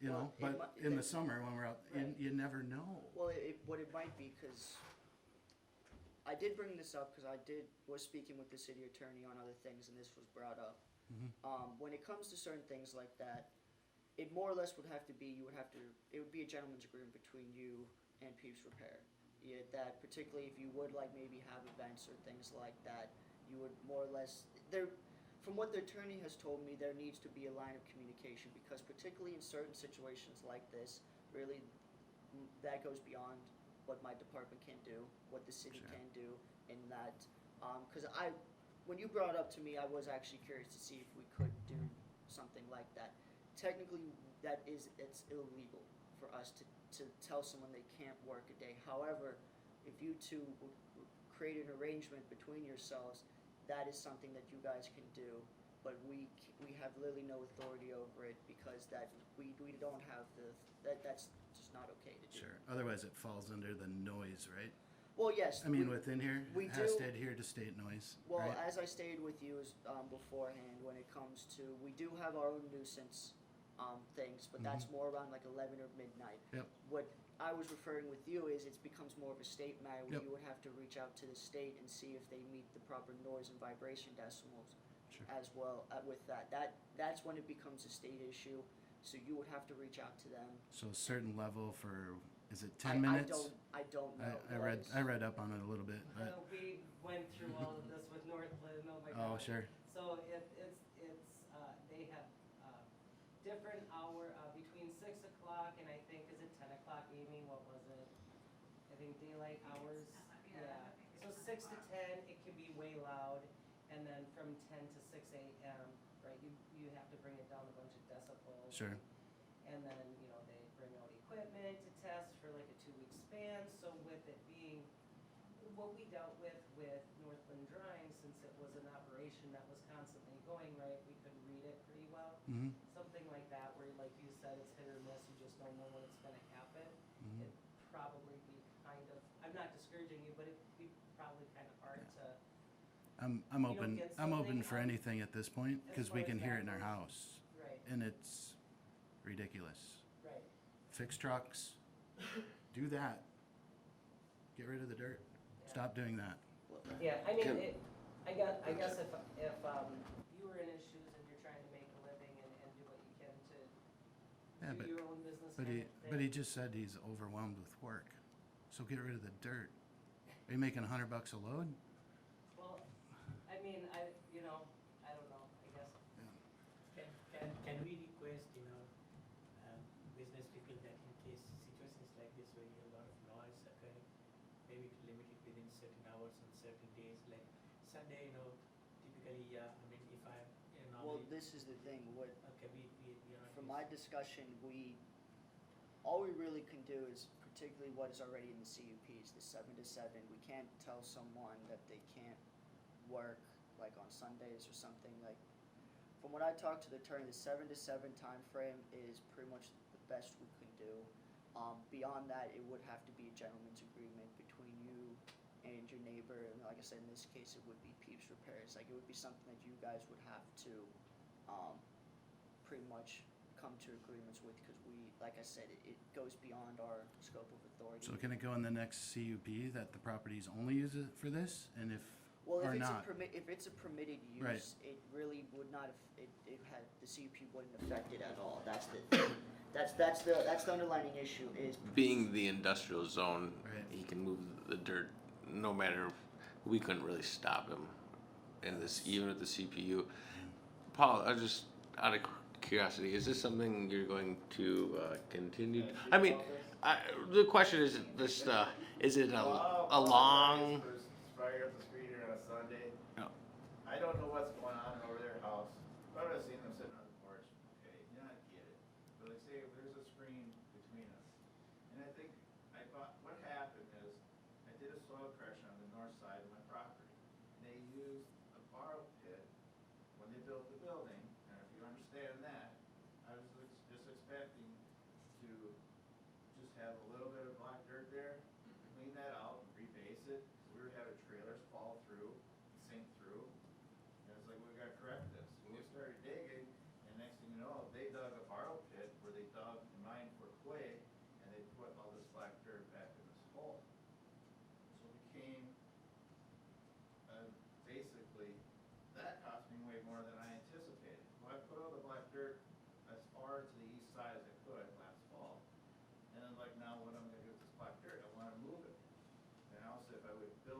you know, Well, it but mi- in the that- summer when we're out, Right. you never know. Well, what it might be, because I did bring this up because was speaking with the city attorney on other things, and this was brought up. When it comes to certain things like that, it more or less would have to be, it would be a gentleman's agreement between you and Peeps Repair. Yeah, that particularly if you would like maybe have events or things like that, you would more or less, from what the attorney has told me, there needs to be a line of communication, because particularly in certain situations like this, really, that goes beyond what my department can do, what the city Sure. can do, and that, because when you brought it up to me, I was actually curious to see if we could do something like that. Technically, it's illegal for us to tell someone they can't work a day. However, if you two would create an arrangement between yourselves, that is something that you guys can do. But we have literally no authority over it, because we don't have that's just not okay to do. Sure. Otherwise, it falls under the noise, right? Well, yes. I mean, within here, we it has do- to adhere to state noise, Well, right? as I stated with you beforehand, when it comes to, we do have our own nuisance things, but that's more around like 11 or midnight. Yep. What I was referring with you is it becomes more of a state matter where Yep. you would have to reach out to the state and see if they meet the proper noise and vibration decimals Sure. as well with that. That's when it becomes a state issue, so you would have to reach out to them. So a certain level for, is it 10 minutes? I don't know. I read up on it a little bit, but, We went through all of this with Northland, oh my oh, gosh. sure. So they have, different hour, between 6 o'clock and I think, is it 10 o'clock, Amy, what was it? I think daylight hours, yeah. So 6 to 10, it can be way loud, and then from 10 to 6 AM, right, you have to bring it down a bunch of decibels. Sure. And then, they bring out equipment to test for like a 2-week span, so with it being, what we dealt with Northland Drying, since it was an operation that was constantly going, right, we could read it pretty well. Mm-hmm. Something like that, where like you said, it's hit or miss, you just don't know when it's gonna happen. Mhm. It'd probably be kind of, I'm not discouraging you, but it'd be probably kind of hard to, I'm You don't open, get I'm open something for on- anything at this point, as because we far can as hear that it in our goes. house, right, and it's ridiculous. right. Fix trucks, do that. Get rid of the dirt. Yeah. Stop doing that. Yeah, I mean, Can- I guess if you were in his shoes and you're trying to make a living and do what you can Yeah, to but, do your own business. but kind he, of but thing. he just said he's overwhelmed with work. So get rid of the dirt. Are you making $100 a load? Well, I mean, I don't know, I guess. Can we request, business people that in case situations like this where you have a lot of noise occurring, maybe to limit it within certain hours on certain days, like Sunday, typically, yeah, I mean, if I'm, Well, normally, this is the thing. okay, From my discussion, all we really can do is, particularly what is already in the CUPs, the 7 to 7. We can't tell someone that they can't work like on Sundays or something. Like, from what I talked to the attorney, the 7 to 7 time frame is pretty much the best we can do. Beyond that, it would have to be a gentleman's agreement between you and your neighbor, and like I said, in this case, it would be Peeps Repairs. Like, it would be something that you guys would have to pretty much come to agreements with, because like I said, it goes beyond our scope of authority. So can it go in the next CUP that the properties only use it for this, and if, Well, or if it's not? if it's a permitted use, Right. it really would not, the CUP wouldn't affect it at all. That's the, that's the underlining issue is. Being the industrial zone, Right. he can move the dirt no matter, we couldn't really stop him in this, even with the CPU. Paul, I just, out of curiosity, is this something you're going to continue? I mean, the question is this, is it a long? Right up the street here on a Sunday. No. I don't know what's going on over their house, but I've seen them sitting on the porch, okay, yeah, I get it. But they say there's a screen between us. And I think, what happened is, I did a soil correction on the north side of my property. And they used a borrow pit when they built the building, and if you understand that, I was just expecting to just have a little bit of black dirt there, clean that out, rebase it, 'cause we were having trailers fall through, sink through. And it's like, we gotta correct this. And we started digging, and next thing you know, they dug a borrow pit where they dug and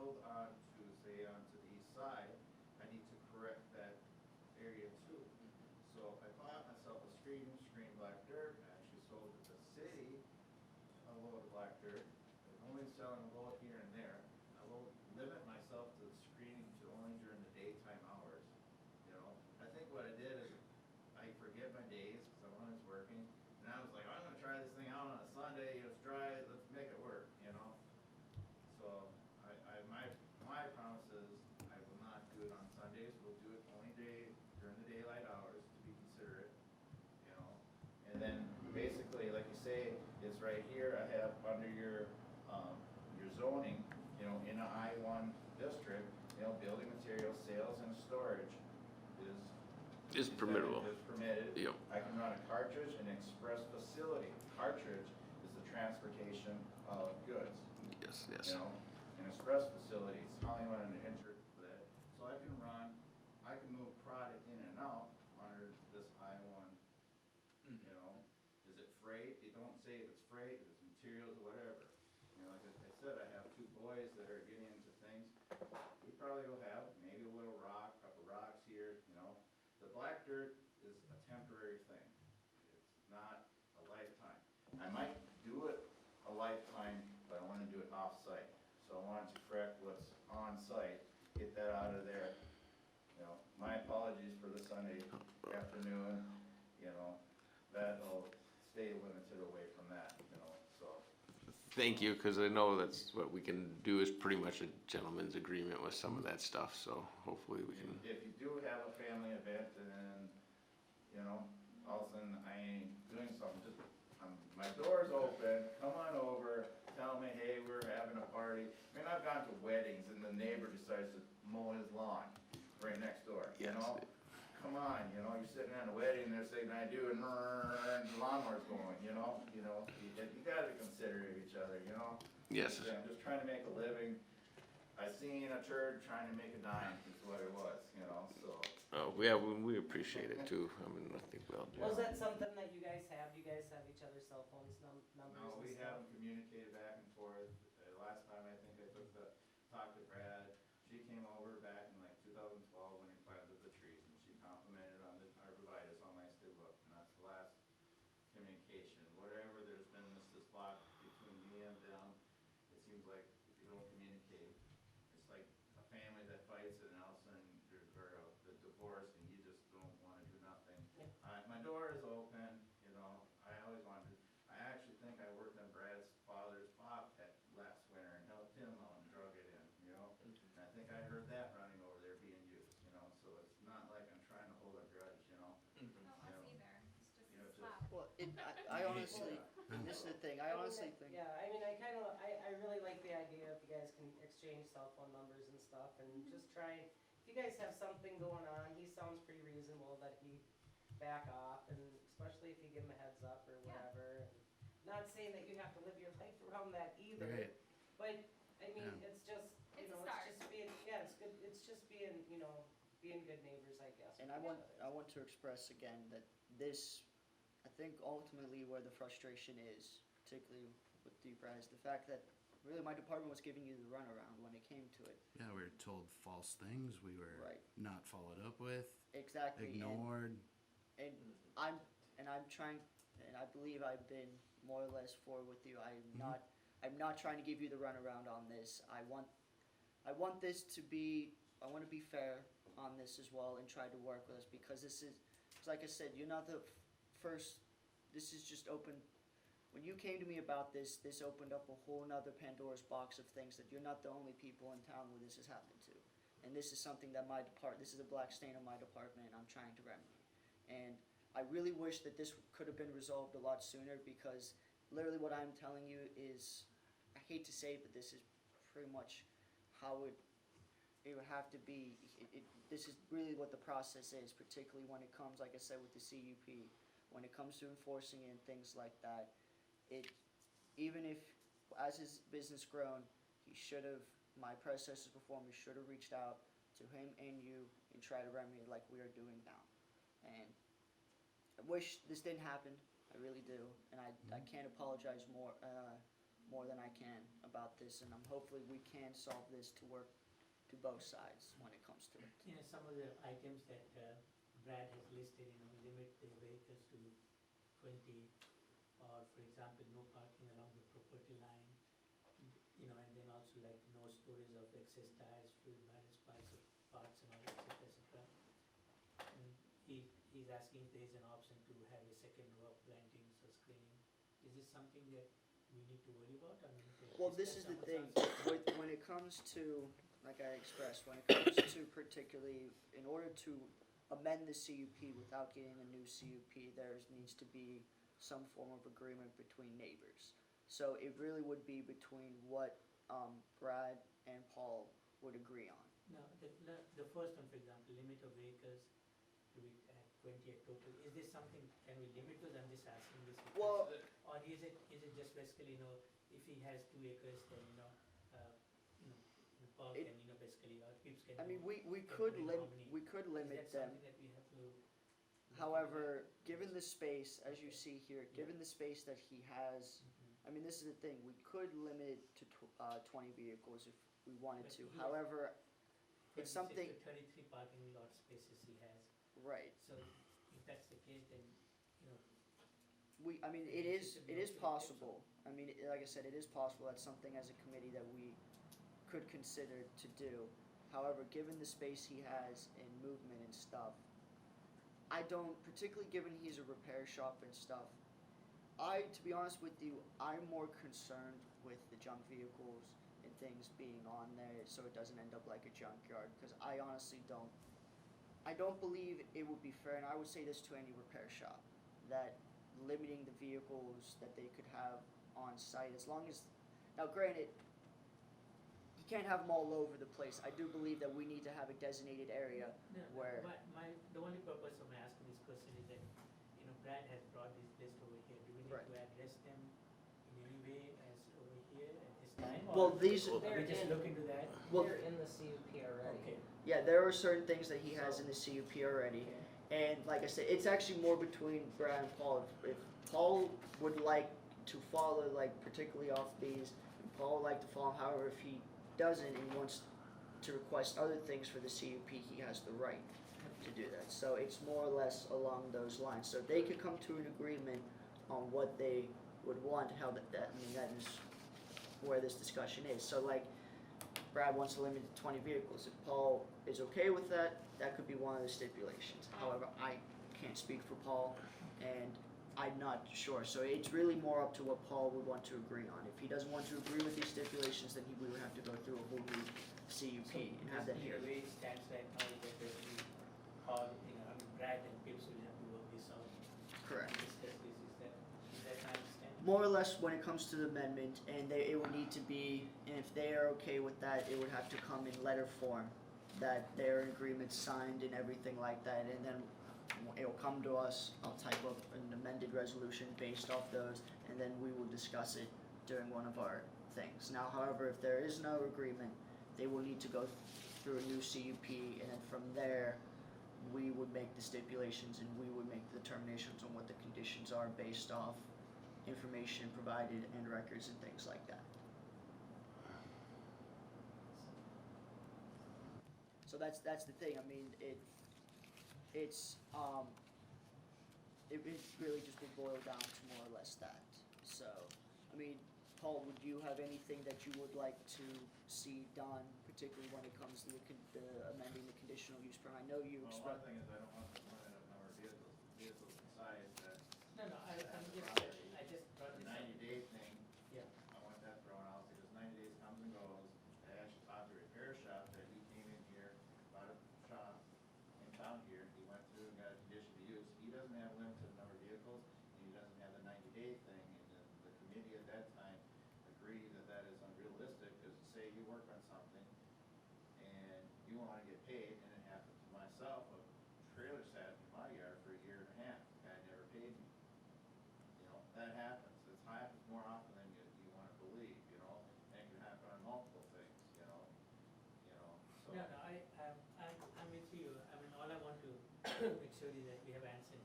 build onto, say, onto the east side, I need to correct that area too. So I bought myself a screen black dirt, and actually sold to the city a load of black dirt. I'm only selling a load here and there. I will limit myself to the screening to only during the daytime hours. You know, I think what I did is I forget my days because I'm always working, and I was like, I'm gonna try this thing out on a Sunday. It's dry. Let's make it work. You know. So my promise is I will not do it on Sundays. We'll do it only during the daylight hours to be considerate. You know, and then basically, like you say, it's right here. I have under your zoning, you know, in a I-1 district, you know, building materials, sales, and storage Is permissible. Is permitted. Yep. I can run a cartridge and express facility. Cartridge is the transportation of goods. Yes, You yes. know, an express facility is how you want to enter that. So I can move product in and out under this I-1. You know, is it freight? They don't say if it's freight, if it's materials, or whatever. You know, like I said, I have two boys that are getting into things. We probably will have maybe a little rock, couple rocks here, you know. The black dirt is a temporary thing. It's not a lifetime. I might do it a lifetime, but I want to do it off-site. So I wanted to correct what's on-site, get that out of there. You know, my apologies for the Sunday afternoon, you know, that'll stay limited away from that, you know, so. Thank you, because I know that's what we can do is pretty much a gentleman's agreement with some of that stuff, so hopefully we can. If you do have a family event and then, you know, all of a sudden I ain't doing something, just, my door's open, come on over, tell me, hey, we're having a party. I mean, I've gone to weddings and the neighbor decides to mow his lawn right next door, you Yes. know? Come on, you know, you're sitting at a wedding, they're saying, I do, and the lawnmower's going, you know, you gotta be considerate of each other, you know? Yes. I'm just trying to make a living. I seen a turd trying to make a dime, is what it was, you know, so. Yeah, we appreciate it too. I mean, I think we all do. Was that something that you guys have? Do you guys have each other's cell phones, numbers No, and we stuff? haven't communicated back and forth. Last time I think I talked to Brad, she came over back in like 2012 when he planted the trees, and she complimented on the arborvitae, how nice they look, and that's the last communication. Whatever, there's been this block between me and them, it seems like if you don't communicate, it's like a family that fights and all of a sudden there's the divorce and you just don't want to do nothing. My door is open, you know, I actually think I worked on Brad's father's bobcat last winter and helped him out and drug it in, you know? And I think I heard that running over there being used, you know, so it's not like I'm trying to hold a grudge, you know? No, us either. It's just You know, a just- slap. Well, I honestly, this is the thing, I honestly think. Yeah, I mean, I really like the idea if you guys can exchange cell phone numbers and stuff and just try, if you guys have something going on, he sounds pretty reasonable that he back off, and especially if you give him a heads up or Yeah. whatever. And not saying that you have to live your life around that either, Right. but, I mean, Yeah. it's just, you It's a know, start. it's just being, yeah, it's good, it's just being, you know, being good neighbors, I guess. And I want to express again that this, I think ultimately where the frustration is, particularly with you guys, the fact that really my department was giving you the runaround when it came to it. Yeah, we were told false things. We were Right. not followed up with, Exactly. ignored. And I'm trying, and I believe I've been more or less forward with you. I'm not trying to give you the runaround on this. I want this to be, I want to be fair on this as well and try to work with us, because this is, like I said, you're not the first, this is just open. When you came to me about this opened up a whole nother Pandora's box of things that you're not the only people in town where this has happened to. And this is something that this is a black stain on my department and I'm trying to remedy. And I really wish that this could have been resolved a lot sooner, because literally what I'm telling you is, I hate to say it, but this is pretty much how it would have to be. This is really what the process is, particularly when it comes, like I said, with the CUP, when it comes to enforcing it and things like that. Even if, as his business grown, he should have, my predecessors before me should have reached out to him and you and try to remedy it like we are doing now. And I wish this didn't happen, I really do, and I can't apologize more than I can about this, and hopefully we can solve this to work to both sides when it comes to it. You know, some of the items that Brad has listed, limit the vehicles to 20, or for example, no parking along the property line, and then also like no storage of excess tires, fuel, balance, parts and all, etc. And he's asking if there's an option to have a second row of plantings or screening. Is this something that we need to worry about? I mean, Well, this is the thing, when it comes to, like I expressed, when it comes to particularly, in order to amend the CUP without getting a new CUP, there needs to be some form of agreement between neighbors. So it really would be between what Brad and Paul would agree on. No, the first one, for example, limit of vehicles to be at 20 at total. Is this something, can we limit those? I'm just asking this. Because, Well, or is it just basically, if he has 2 acres, then, Paul It- can, basically, or Pips can. I mean, we can could put in how many. limit Is that them. something that we have to? However, given the space, as you see here, given the space that he has, Mhm. I mean, this is the thing, we could limit it to 20 vehicles if we wanted But to. he- However, it's 26 something, to 33 parking lot spaces he has. right, So if that's the case, then, I mean, it is possible. I mean, like I said, it is possible. That's something as a committee that we could consider to do. However, given the space he has in movement and stuff, I don't, particularly given he's a repair shop and stuff, to be honest with you, I'm more concerned with the junk vehicles and things being on there so it doesn't end up like a junkyard, because I honestly don't believe it would be fair, and I would say this to any repair shop, that limiting the vehicles that they could have on site, as long as, now granted, you can't have them all over the place. I do believe that we need to have a designated area No, where, the only purpose of asking this question is that, Brad has brought this list over here. Do we need Right. to address them in any way as over here at this time? well, or these, we just look into that? well, They're in the CUP already. Okay. yeah, there are certain things that he has in the CUP already. Okay. And like I said, it's actually more between Brad and Paul. If Paul would like to follow, like particularly off these, and Paul would like to follow. However, if he doesn't and wants to request other things for the CUP, he has the right to do that. So it's more or less along those lines. So they could come to an agreement on what they would want. How that is where this discussion is. So like, Brad wants to limit it to 20 vehicles. If Paul is okay with that, that could be one of the stipulations. However, I can't speak for Paul, and I'm not sure. So it's really more up to what Paul would want to agree on. If he doesn't want to agree with these stipulations, then we would have to go through a whole new CUP and have that here. The way it stands right now is that basically all, Brad and Pips will have to work this out. Correct. Discuss this, is that my understanding? More or less, when it comes to the amendment, and it would need to be, and if they are okay with that, it would have to come in letter form, that their agreement signed and everything like that, and then it'll come to us. I'll type up an amended resolution based off those, and then we will discuss it during one of our things. Now, however, if there is no agreement, they will need to go through a new CUP, and then from there, we would make the stipulations and we would make the determinations on what the conditions are based off information provided and records and things like that. So that's the thing. I mean, it really just would boil down to more or less that. So, I mean, Paul, would you have anything that you would like to see done, particularly when it comes to the amending the conditional use permit? I know you Well, expressed. one thing is I don't want the limit of number of vehicles inside that. No, I just brought The this up. 90-day thing, Yeah. I want that thrown out because 90 days comes and goes. I actually talked to a repair shop that he came in here, bought a shop in town here. He went through and got a condition to use. He doesn't have a limited number of vehicles, and he doesn't have the 90-day thing. And the committee at that time agreed that that is unrealistic because say you work on something and you want to get paid, and it happened to myself, a trailer sat in my yard for a year and a half. The guy never paid me. That happens. It happens more often than you want to believe, and it can happen on multiple things, so. No, I'm with you. I mean, all I want to make sure is that we have answered,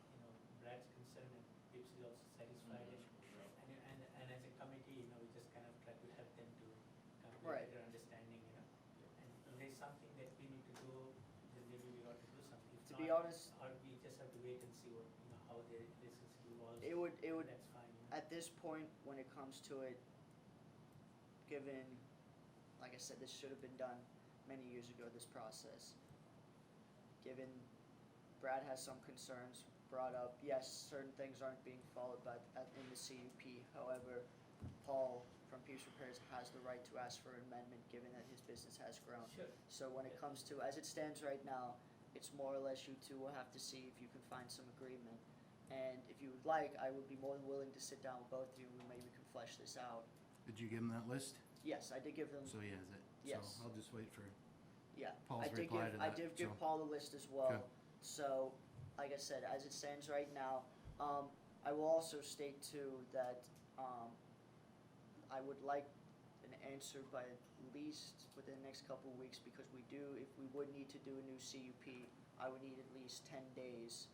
Brad's concern and Pips is also satisfied. And as a committee, we just kind of Right. better understanding, you know. And if there's something that we need to do, then maybe we ought to do something. If To be not, honest, or we just have to wait and see what, you know, how the relationship evolves. it would That's fine, you know. at this point when it comes to it, given, like I said, this should have been done many years ago. This process, given Brad has some concerns brought up. Yes, certain things aren't being followed in the CUP. However, Paul from Pierce Repairs has the right to ask for an amendment, given that his business has grown. Sure. So when it comes to, as it stands right now, it's more or less you two will have to see if you can find some agreement. And if you would like, I would be more than willing to sit down with both of you and maybe we can flesh this out. Did you give him that list? Yes, I did give them. So he has it. Yes. So I'll just wait for, Yeah, Paul's I did reply give to I that, did give so- Paul the list as well. Okay. So, like I said, as it stands right now, I will also state too that I would like an answer by at least within the next couple of weeks, because if we would need to do a new CUP, I would need at least 10 days,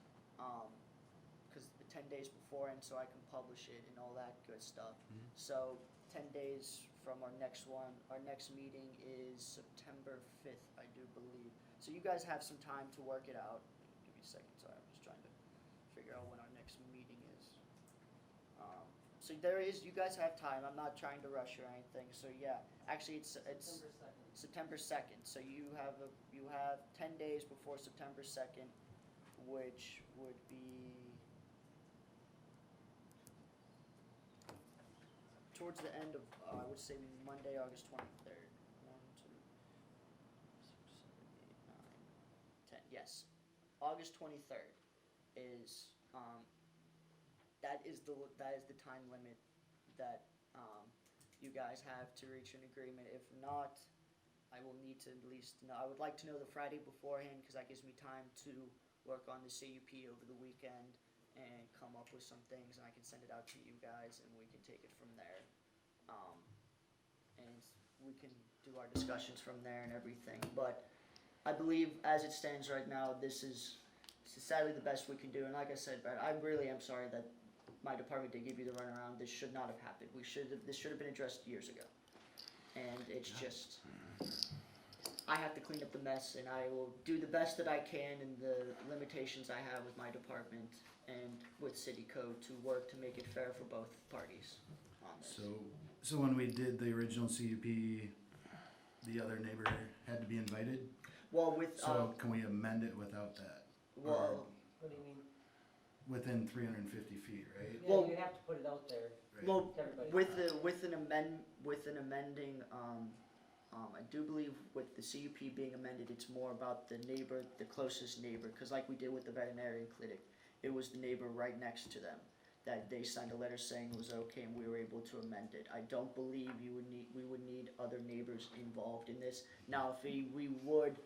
because 10 days beforehand, so I can publish it and all that good stuff. Mhm. So 10 days from our next one. Our next meeting is September 5th, I do believe. So you guys have some time to work it out. Give me a second, sorry, I'm just trying to figure out when our next meeting is. So you guys have time. I'm not trying to rush or anything. So yeah, actually it's September 2nd. September 2nd. So you have 10 days before September 2nd, which would be towards the end of, I would say Monday, August 23rd. 1, 2, 6, 7, 8, 9, 10. Yes, August 23rd is that is the time limit that you guys have to reach an agreement. If not, I will need to at least know. I would like to know the Friday beforehand, because that gives me time to work on the CUP over the weekend and come up with some things, and I can send it out to you guys, and we can take it from there. And we can do our discussions from there and everything. But I believe, as it stands right now, this is sadly the best we can do. And like I said, Brad, I really am sorry that my department did give you the runaround. This should not have happened. This should have been addressed years ago. And it's just, I have to clean up the mess, and I will do the best that I can in the limitations I have with my department and with city code to work to make it fair for both parties on this. so when we did the original CUP, the other neighbor had to be invited? Well, with, So can we amend it without that? well, What do you mean? Within 350 feet, right? Yeah, Well- you have to put it out there Right. well, to everybody. with an amending, I do believe with the CUP being amended, it's more about the neighbor, the closest neighbor, because like we did with the veterinarian clinic, it was the neighbor right next to them that they signed a letter saying it was okay, and we were able to amend it. I don't believe we would need other neighbors involved in this. Now, if we would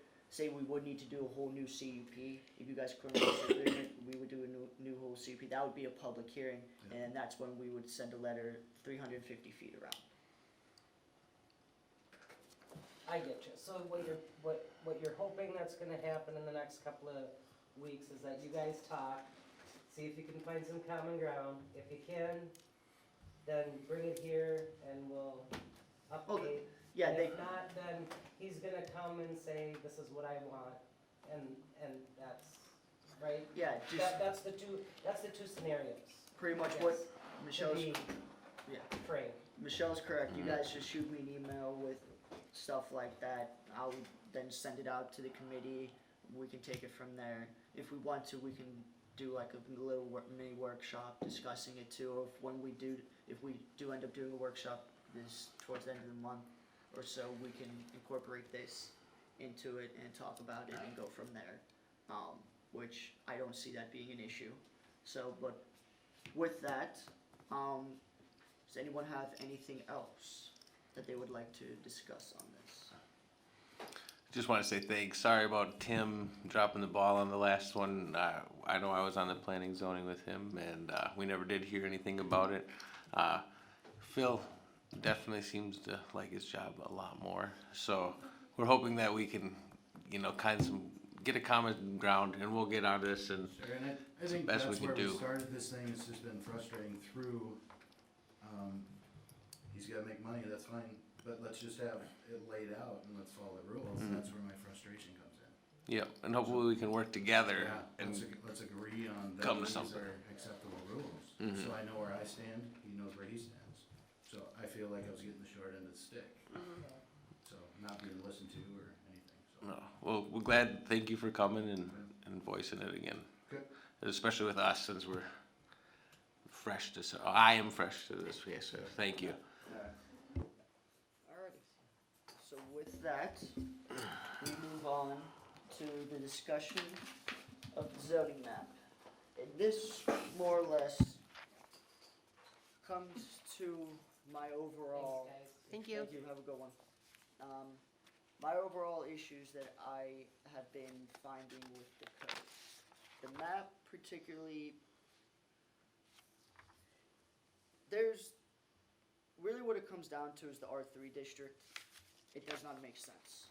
need to do a whole new CUP, if you guys couldn't reach an agreement, we would do a new whole CUP. That would be a public hearing, Yeah. and that's when we would send a letter 350 feet around. I get you. So what you're hoping that's gonna happen in the next couple of weeks is that you guys talk, see if you can find some common ground. If you can, then bring it here and we'll update. Yeah, And they, if not, then he's gonna come and say, this is what I want, and that's, right? yeah, just That's the two scenarios. pretty much Yes. what To Michelle's, be yeah. frank. Michelle's correct. You guys just shoot me an email with stuff like that. I'll then send it out to the committee. We can take it from there. If we want to, we can do like a little mini workshop discussing it too. If we do end up doing a workshop this towards the end of the month or so, we can incorporate this into it and talk about it and go from there. Which I don't see that being an issue. So, but with that, does anyone have anything else that they would like to discuss on this? Just want to say thanks. Sorry about Tim dropping the ball on the last one. I know I was on the planning zoning with him, and we never did hear anything about it. Phil definitely seems to like his job a lot more. So we're hoping that we can, get a common ground, and we'll get on this. And Sure, and I think best that's we where can we do. started this thing. It's just been frustrating through. He's got to make money. That's fine, but let's just have it laid out and let's follow the rules. Mhm. That's where my frustration comes in. Yep, and hopefully we can work together Yeah, and let's agree on that come to these something. are acceptable rules. Mhm. So I know where I stand, he knows where he stands. So I feel like I was getting the short end of the stick. So not being listened to or anything, so. No. Well, we're glad, thank you for coming and voicing it again. Good. Especially with us, since we're fresh to, I am fresh to this case, so thank you. Alrighty. So with that, we move on to the discussion of the zoning map. And this more or less comes to my overall. Thanks, guys. Thank you. Thank you, have a good one. My overall issues that I have been finding with the code. The map particularly, there's, really what it comes down to is the R3 district. It does not make sense.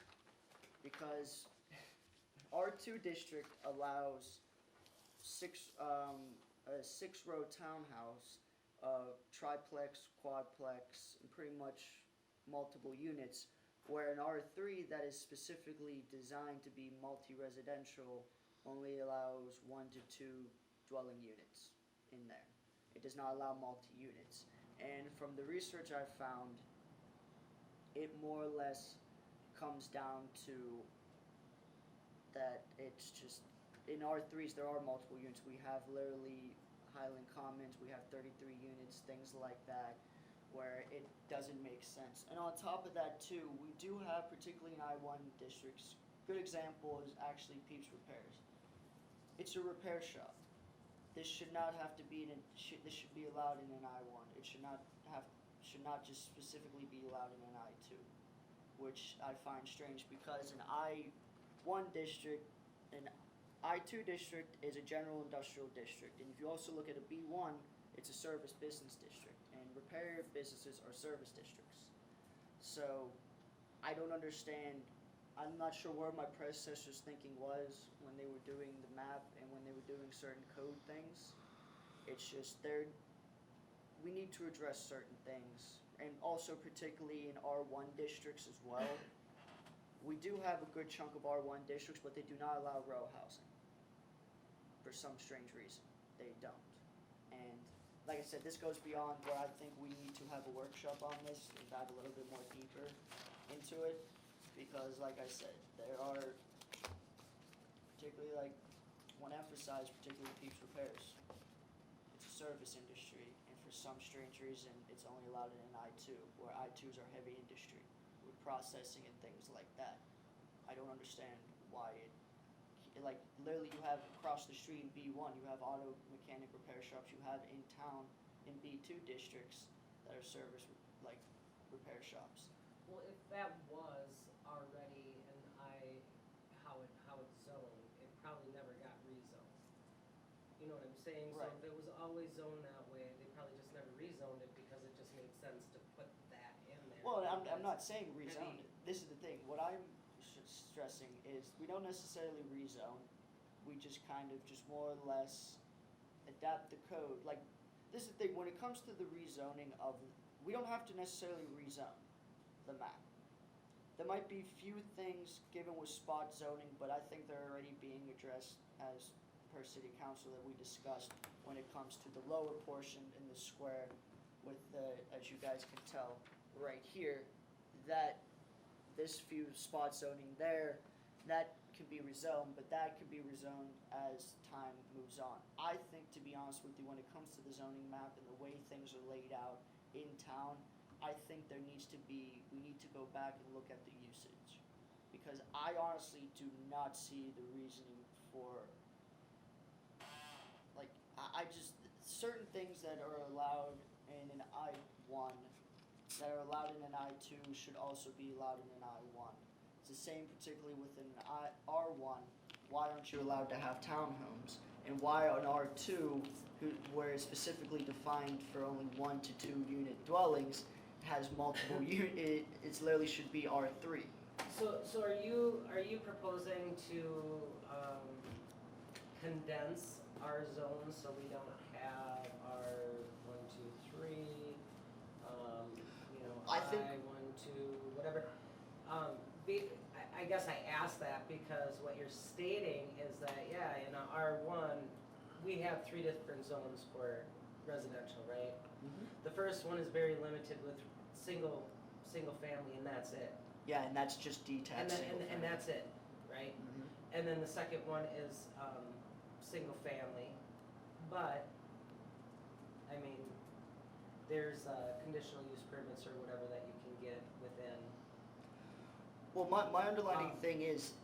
Because R2 district allows a 6-row townhouse, triplex, quadplex, and pretty much multiple units, where an R3 that is specifically designed to be multi-residential only allows 1 to 2 dwelling units in there. It does not allow multi-units. And from the research I've found, it more or less comes down to that it's just, in R3s there are multiple units. We have literally Highland Commons, we have 33 units, things like that, where it doesn't make sense. And on top of that too, we do have, particularly in I-1 districts, good example is actually Peeps Repairs. It's a repair shop. This should not have to be this should be allowed in an I-1. It should not just specifically be allowed in an I-2, which I find strange because an I-1 district, an I-2 district is a general industrial district, and if you also look at a B1, it's a service business district, and repair businesses are service districts. So I don't understand. I'm not sure where my predecessor's thinking was when they were doing the map and when they were doing certain code things. It's just we need to address certain things, and also particularly in R1 districts as well. We do have a good chunk of R1 districts, but they do not allow row housing. For some strange reason, they don't. And like I said, this goes beyond where I think we need to have a workshop on this and dive a little bit more deeper into it. Because like I said, there are, particularly like, want to emphasize particularly Peeps Repairs. It's a service industry, and for some strange reason, it's only allowed in an I-2, where I-2s are heavy industry, with processing and things like that. I don't understand why like, literally you have across the street in B1, you have auto mechanic repair shops, you have in town in B2 districts that are service, like, repair shops. Well, if that was already how it's zoned, it probably never got rezoned. You know what I'm saying? Right. So if it was always zoned that way, they probably just never rezoned it because it just made sense to put that in there. Well, I'm not saying Maybe- rezone it. This is the thing. What I'm stressing is we don't necessarily rezone. We just kind of just more or less adapt the code. Like, this is the thing. When it comes to the rezoning of, we don't have to necessarily rezone the map. There might be few things given with spot zoning, but I think they're already being addressed as per city council that we discussed when it comes to the lower portion in the square with the, as you guys can tell right here, that this few spot zoning there, that can be rezoned, but that can be rezoned as time moves on. I think, to be honest with you, when it comes to the zoning map and the way things are laid out in town, I think we need to go back and look at the usage. Because I honestly do not see the reasoning for, like, I just, certain things that are allowed in an I-1 that are allowed in an I-2 should also be allowed in an I-1. It's the same particularly within an R1. Why aren't you allowed to have townhomes? And why on R2, where it's specifically defined for only 1 to 2 unit dwellings, has multiple it's literally should be R3. So are you proposing to condense our zones so we don't have our 1, 2, 3, I think- I 1, to whatever. I guess I asked that because what you're stating is that, yeah, in a R1, we have 3 different zones for residential, right? The first one is very limited with single family, and that's it. Yeah, and that's just detached. And that's it, right? Mhm. And then the second one is single family, but I mean, there's conditional use permits or whatever that you can get within. Well, my underlying thing is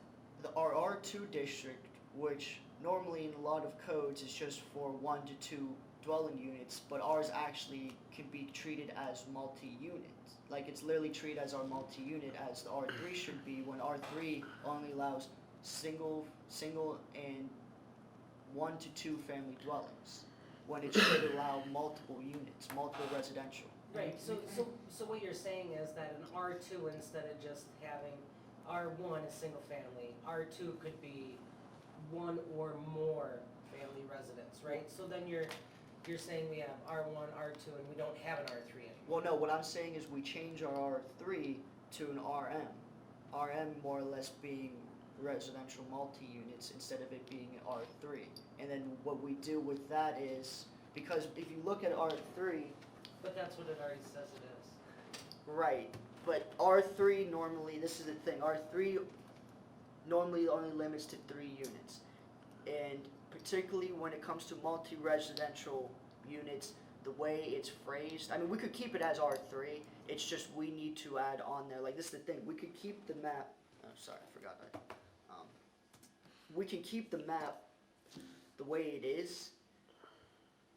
our R2 district, which normally in a lot of codes is just for 1 to 2 dwelling units, but ours actually can be treated as multi-units. Like it's literally treated as our multi-unit as the R3 should be, when R3 only allows single and 1 to 2 family dwellings, when it should allow multiple units, multiple residential. Right, so what you're saying is that an R2, instead of just having R1 is single family, R2 could be 1 or more family residents, right? So then you're saying we have R1, R2, and we don't have an R3 anymore. Well, no, what I'm saying is we change our R3 to an RM. RM more or less being residential multi-units instead of it being R3. And then what we do with that is, because if you look at R3, But that's what it already says it is. right, but R3 normally, this is the thing, R3 normally only limits to 3 units. And particularly when it comes to multi-residential units, the way it's phrased, I mean, we could keep it as R3, it's just we need to add on there, like this is the thing, we could keep the map, oh, sorry, I forgot that. We can keep the map the way it is.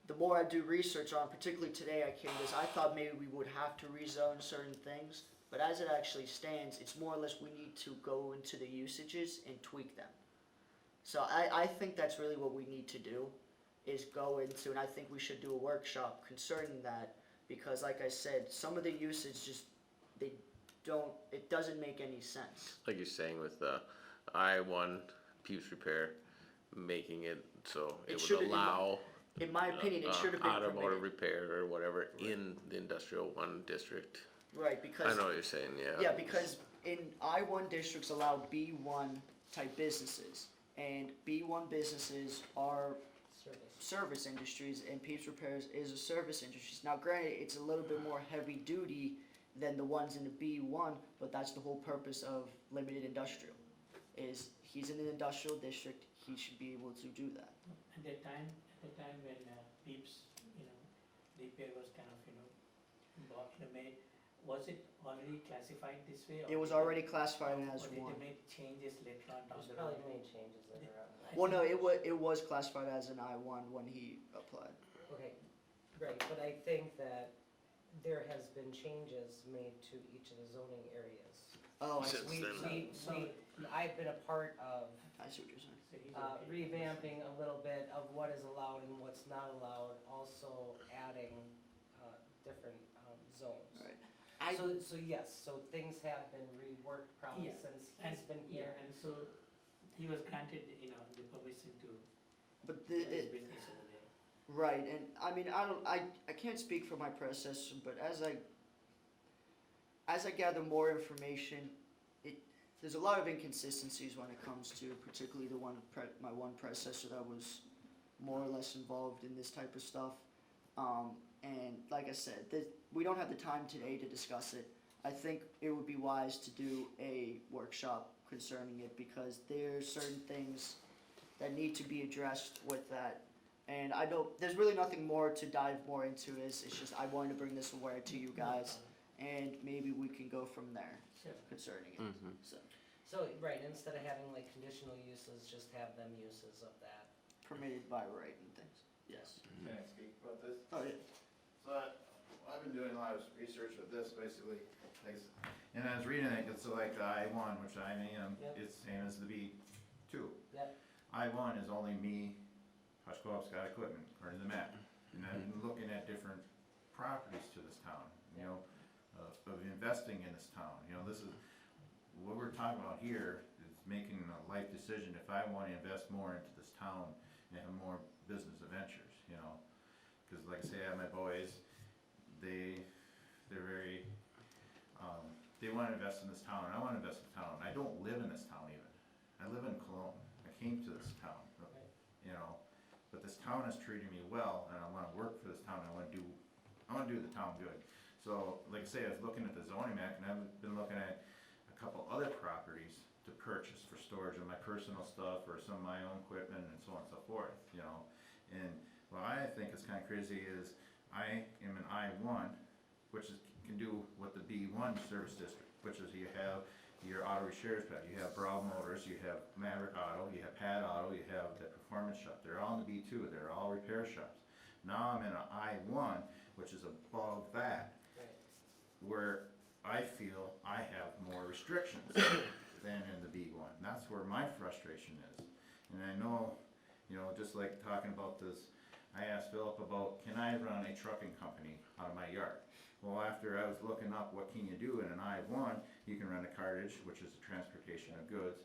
The more I do research on, particularly today I came to this, I thought maybe we would have to rezone certain things, but as it actually stands, it's more or less we need to go into the usages and tweak them. So I think that's really what we need to do, is go into, and I think we should do a workshop concerning that, because like I said, some of the usage just, it doesn't make any sense. Like you're saying with the I-1 Peeps Repair, making it so It it should- would allow In my opinion, it should have been automotive permitted. repair or whatever in the industrial 1 district. Right, I because, know what you're saying, yeah. yeah, because in I-1 districts allow B1 type businesses, and B1 businesses are service industries, and Peeps Repairs is a service industry. Now granted, it's a little bit more heavy duty than the ones in the B1, but that's the whole purpose of limited industrial, is he's in an industrial district, he should be able to do that. At the time when Peeps, repair was kind of, bought, made, was it already classified this way? It was already classified as Or did one. they make changes later on down There's the probably road? many changes later on. Well, no, it was classified as an I-1 when he applied. Okay, right, but I think that there has been changes made to each of the zoning areas. Oh, I see. Since then. I've been a part of I see what you're saying. So he's okay. revamping a little bit of what is allowed and what's not allowed, also adding different zones. Right. So yes, so things have been reworked probably Yeah. since And, he's been here. and so he was granted, the permission to But do his business over there. right, and I mean, I can't speak for my predecessor, but as I gather more information, there's a lot of inconsistencies when it comes to particularly my one predecessor that was more or less involved in this type of stuff. And like I said, we don't have the time today to discuss it. I think it would be wise to do a workshop concerning it, because there's certain things that need to be addressed with that. And I don't, there's really nothing more to dive more into this. It's just I wanted to bring this aware to you guys, and maybe we can go from there Sure. concerning it. Mhm. So, right, instead of having like conditional uses, just have them uses of that. Permitted by right and things. Yes. Can I speak about this? Oh, yeah. So I've been doing a lot of research with this, basically, and I was reading it, it's like the I-1, which I am, Yep. it's same as the B2. Yep. I-1 is only me, Hushko Scott Equipment, according to the map. And I've been looking at different properties to this town, of investing in this town. This is, what we're talking about here is making a life decision if I want to invest more into this town and have more business ventures, Because like I say, I have my boys, they're very they wanna invest in this town, and I wanna invest in the town, I don't live in this town even. I live in Cologne, I came to this town, you know, but this town has treated me well, and I wanna work for this town, I wanna do the town good. So, like I say, I was looking at the zoning map, and I've been looking at a couple other properties to purchase for storage of my personal stuff, or some of my own equipment, and so on and so forth, you know. And what I think is kinda crazy is, I am an I-1, which can do what the B1 service district, which is you have your auto repairs pad, you have Bravo Motors, you have Maverick Auto, you have Pad Auto, you have the Performance Shop, they're all in the B2, they're all repair shops. Now I'm in an I-1, which is above that, Right. where I feel I have more restrictions than in the B1. That's where my frustration is. And I know, you know, just like talking about this, I asked Philip about, can I run a trucking company out of my yard? Well, after I was looking up what can you do in an I-1, you can run a cartage, which is the transportation of goods.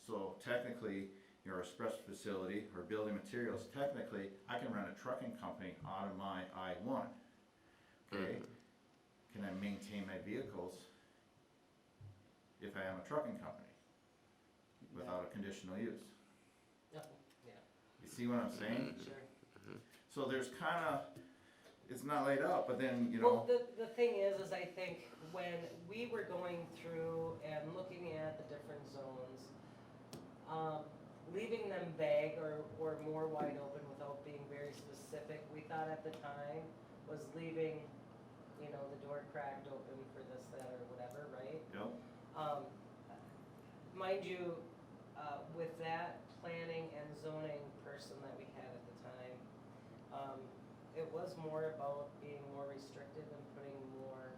So technically, your express facility or building materials, technically, I can run a trucking company out of my I-1. Okay? Can I maintain my vehicles if I am a trucking company without a conditional use? Yeah. You see what I'm saying? Sure. So there's kinda, it's not laid out, but then, you know, Well, the thing is I think when we were going through and looking at the different zones, leaving them vague or more wide open without being very specific, we thought at the time was leaving, you know, the door cracked open for this, that, or whatever, right? yep, Mind you, with that planning and zoning person that we had at the time, it was more about being more restrictive and putting more,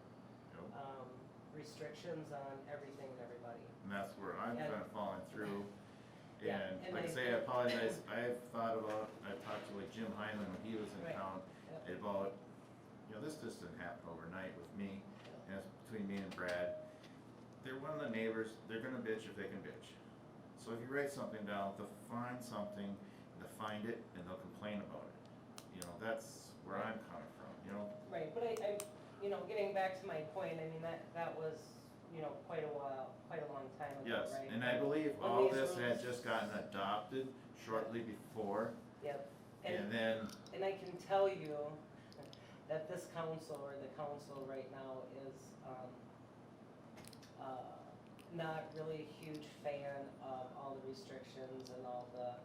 yep. restrictions on everything and everybody. And that's where I'm And- kind of falling through. Yeah, And and like I I say, I think- apologize, I've thought about, I've talked to like Jim Highland when he was in Right. town Yep. about, you know, this just didn't happen overnight with me, and it's between me and Brad. They're one of the neighbors, they're gonna bitch if they can bitch. So if you write something down, they'll find something, they'll find it, and they'll complain about it. You know, that's where I'm coming from, you know? Right, but I, you know, getting back to my point, I mean, that was, you know, quite a long time ago, Yes, right? and I believe When all these this had rules- just gotten adopted shortly before, Yep, and then, and I can tell you that this council or the council right now is, not really a huge fan of all the restrictions and all the,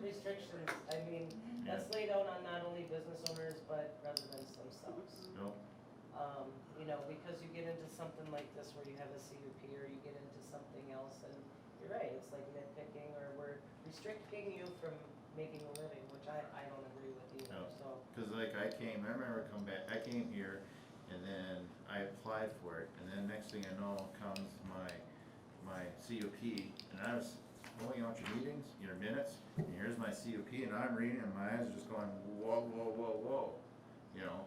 restrictions, I mean, that's laid out on not only business owners, but residents themselves. you know, You know, because you get into something like this where you have a CUP or you get into something else and you're right, it's like nitpicking or we're restricting you from making a living, which I don't agree with either, No. so. cause like I remember I came here, and then I applied for it, and then next thing I know comes my CUP, and I was pulling out your meetings, your minutes, and here's my CUP, and I'm reading, and my eyes are just going, whoa, whoa, whoa, whoa, you know?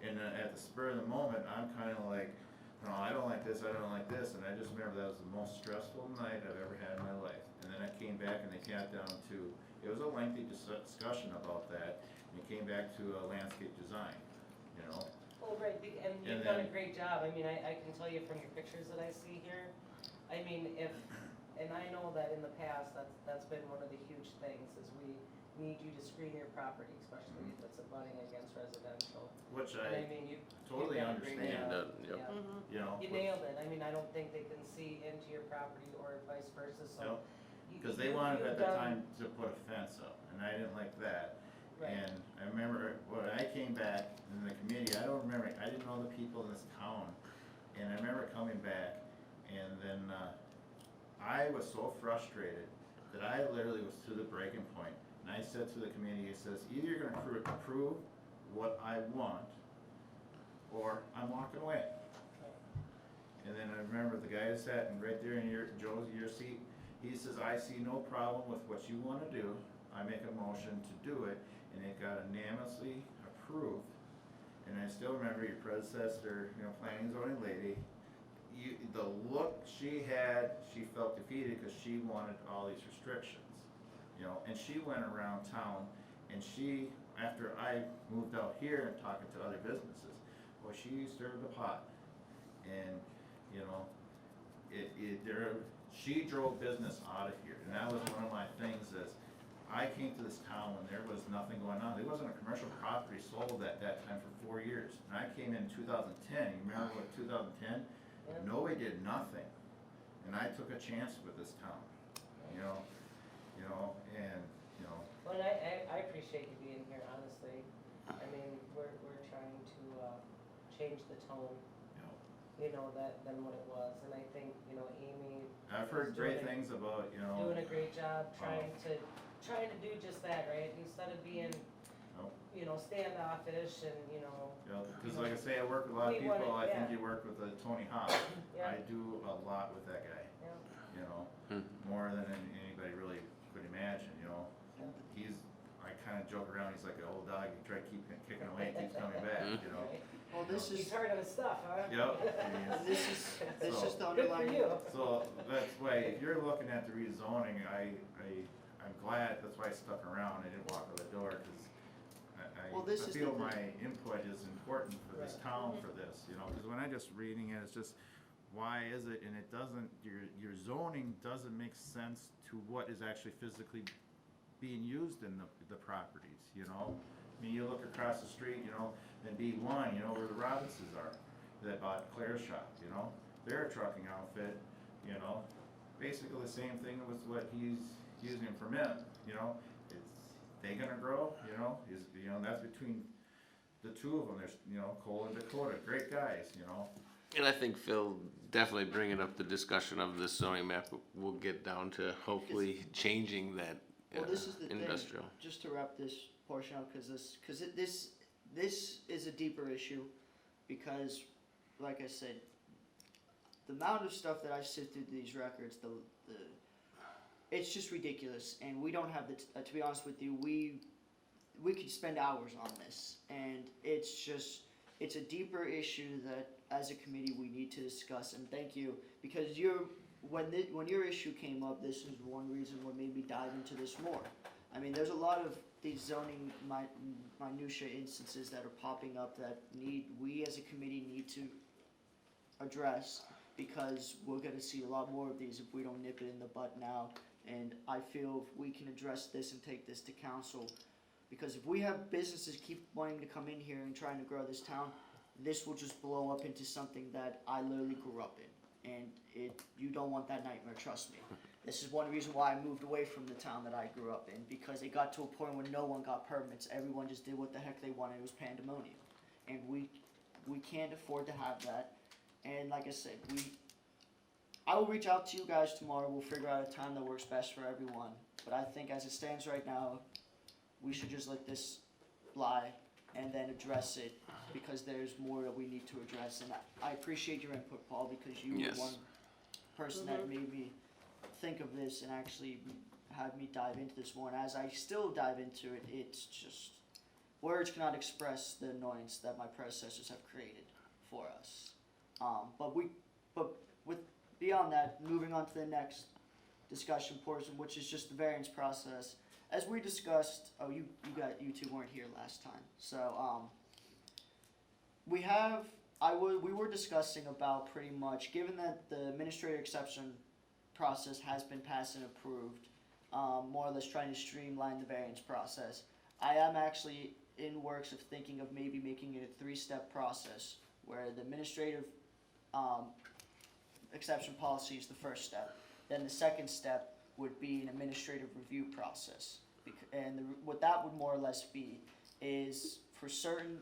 And at the spur of the moment, I'm kinda like, no, I don't like this, and I just remember that was the most stressful night I've ever had in my life. And then I came back and they got down to, it was a lengthy discussion about that, and it came back to a landscape design, you know? Well, right, and And you've done a then- great job, I mean, I can tell you from your pictures that I see here, I mean, and I know that in the past, that's been one of the huge things, is we need you to screen your property, especially if it's abutting against residential. Which And I I mean, totally you've done a great understand, job. Yep. Yeah. you know? You nailed it, I mean, I don't think they can see into your property or vice versa, so. Cause they wanted at the time to put a fence up, and I didn't like that. Right. And I remember when I came back in the committee, I didn't know the people in this town. And I remember coming back, and then, I was so frustrated that I literally was to the breaking point. And I said to the committee, it says, either you're gonna approve what I want, or I'm walking away. And then I remember the guy that sat right there in your seat, he says, I see no problem with what you wanna do. I make a motion to do it, and it got unanimously approved. And I still remember your predecessor, you know, planning and zoning lady, the look she had, she felt defeated because she wanted all these restrictions. You know, and she went around town and she after I moved out here and talking to other businesses, well, she stirred the pot. And, you know, she drove business out of here. And that was one of my things is, I came to this town when there was nothing going on. There wasn't a commercial property sold at that time for 4 years. And I came in 2010, you remember what, 2010? Yeah. Nobody did nothing. And I took a chance with this town, you know, and, you know. Well, and I appreciate you being here, honestly. I mean, we're trying to, change the tone, you know, than what it was. And I think, you know, Amy I've heard great things about, you know. doing a great job trying to do just that, right? Instead of being, Nope. you know, standoffish and, you know. Because like I say, I work with a lot of We wanna- people. I think yeah. you work with Tony Hawk. Yeah. I do a lot with that guy, Yeah. you know, more than anybody really could imagine, you know. Yeah. I kind of joke around, he's like an old dog, you try to keep kicking away, it keeps coming back, you know. Right. Well, this He's is, hard on his stuff, huh? Yep. this is the Good for underlying. you. So that's why, if you're looking at the rezoning, I'm glad, that's why I stuck around, I didn't walk out the door, because Well, this I is feel the- my input is important for this Right. town for this, you know, because when I just reading it, it's just, why is it, and it doesn't, your zoning doesn't make sense to what is actually physically being used in the properties, you know? I mean, you look across the street, you know, in B1, you know, where the Robinsons are, that bought Claire's shop, you know? They're a trucking outfit, you know? Basically the same thing with what he's using for mint, you know? They gonna grow, you know, that's between the two of them, there's, you know, Cole and Dakota, great guys, you know. And I think Phil definitely bringing up the discussion of this zoning map will get down to hopefully changing that Well, this is the industrial. thing, just to wrap this portion up, this is a deeper issue, because, like I said, the amount of stuff that I've sifted through these records, it's just ridiculous, and we don't have to be honest with you, we could spend hours on this, and it's a deeper issue that, as a committee, we need to discuss, and thank you, because when your issue came up, this is one reason what made me dive into this more. I mean, there's a lot of these zoning minutia instances that are popping up that we as a committee need to address, because we're gonna see a lot more of these if we don't nip it in the butt now. And I feel if we can address this and take this to council, because if we have businesses keep wanting to come in here and trying to grow this town, this will just blow up into something that I literally grew up in. And you don't want that nightmare, trust me. This is one reason why I moved away from the town that I grew up in, because it got to a point where no one got permits. Everyone just did what the heck they wanted. It was pandemonium. And we can't afford to have that. And like I said, I will reach out to you guys tomorrow. We'll figure out a time that works best for everyone. But I think as it stands right now, we should just let this lie and then address it, because there's more that we need to address. And I appreciate your input, Paul, because you Yes. were one person that made me think of this and actually had me dive into this more. And as I still dive into it, it's just, words cannot express the annoyance that my predecessors have created for us. But with beyond that, moving on to the next discussion portion, which is just the variance process. As we discussed, you two weren't here last time, so we were discussing about pretty much, given that the administrative exception process has been passed and approved, more or less trying to streamline the variance process. I am actually in works of thinking of maybe making it a 3-step process, where the administrative exception policy is the first step. Then the second step would be an administrative review process. And what that would more or less be is for certain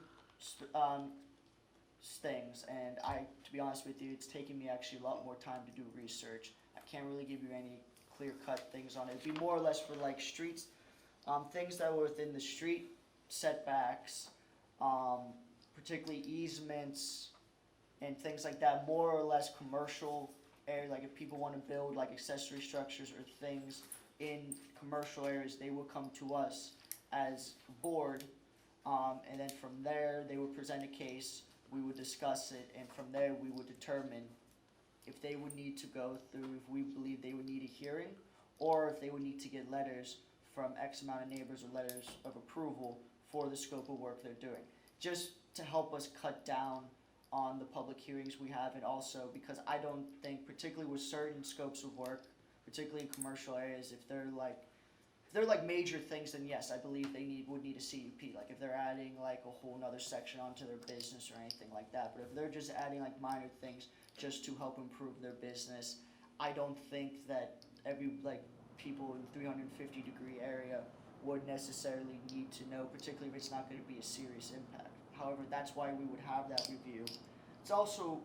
things, and to be honest with you, it's taking me actually a lot more time to do research. I can't really give you any clear-cut things on it. It'd be more or less for like streets, things that were within the street setbacks, particularly easements and things like that, more or less commercial area. Like if people want to build like accessory structures or things in commercial areas, they will come to us as a board, and then from there they would present a case, we would discuss it, and from there we would determine if they would need to go through, if we believe they would need a hearing, or if they would need to get letters from X amount of neighbors or letters of approval for the scope of work they're doing, just to help us cut down on the public hearings we have, and also because I don't think, particularly with certain scopes of work, particularly in commercial areas, if they're like major things, then yes, I believe they would need a CUP. Like if they're adding like a whole nother section onto their business or anything like that. But if they're just adding like minor things just to help improve their business, I don't think that people in 350-degree area would necessarily need to know, particularly if it's not going to be a serious impact. However, that's why we would have that review. It's also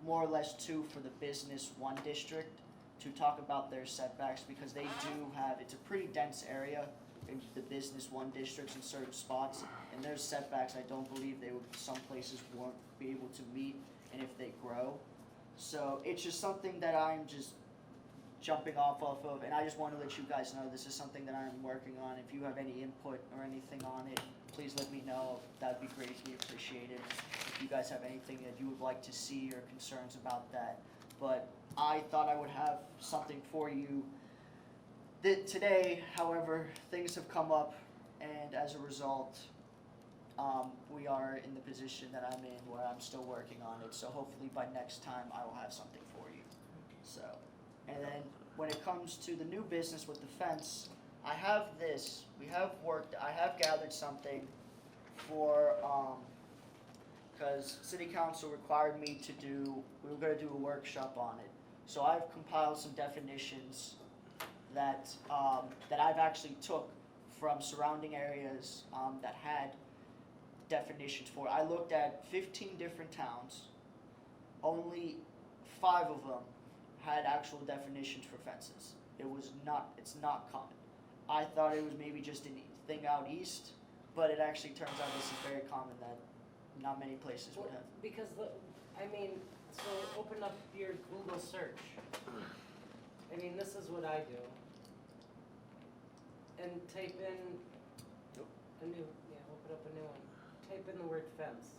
more or less too for the business 1 district to talk about their setbacks, because they do have, it's a pretty dense area in the business 1 districts in certain spots, and there's setbacks I don't believe some places won't be able to meet, and if they grow. So it's just something that I'm just jumping off of, and I just want to let you guys know this is something that I'm working on. If you have any input or anything on it, please let me know. That'd be greatly appreciated. If you guys have anything that you would like to see or concerns about that. But I thought I would have something for you today. However, things have come up, and as a result, we are in the position that I'm in where I'm still working on it. So hopefully by next time I will have something for you. So, and then when it comes to the new business with the fence, I have this. I have gathered something for, because City Council required me we were going to do a workshop on it. So I've compiled some definitions that I've actually took from surrounding areas that had definitions for it. I looked at 15 different towns. Only 5 of them had actual definitions for fences. It's not common. I thought it was maybe just a thing out east, but it actually turns out this is very common that not many places would have. Because, so open up your Google search. I mean, this is what I do. And type in open up a new one. Type in the word fence.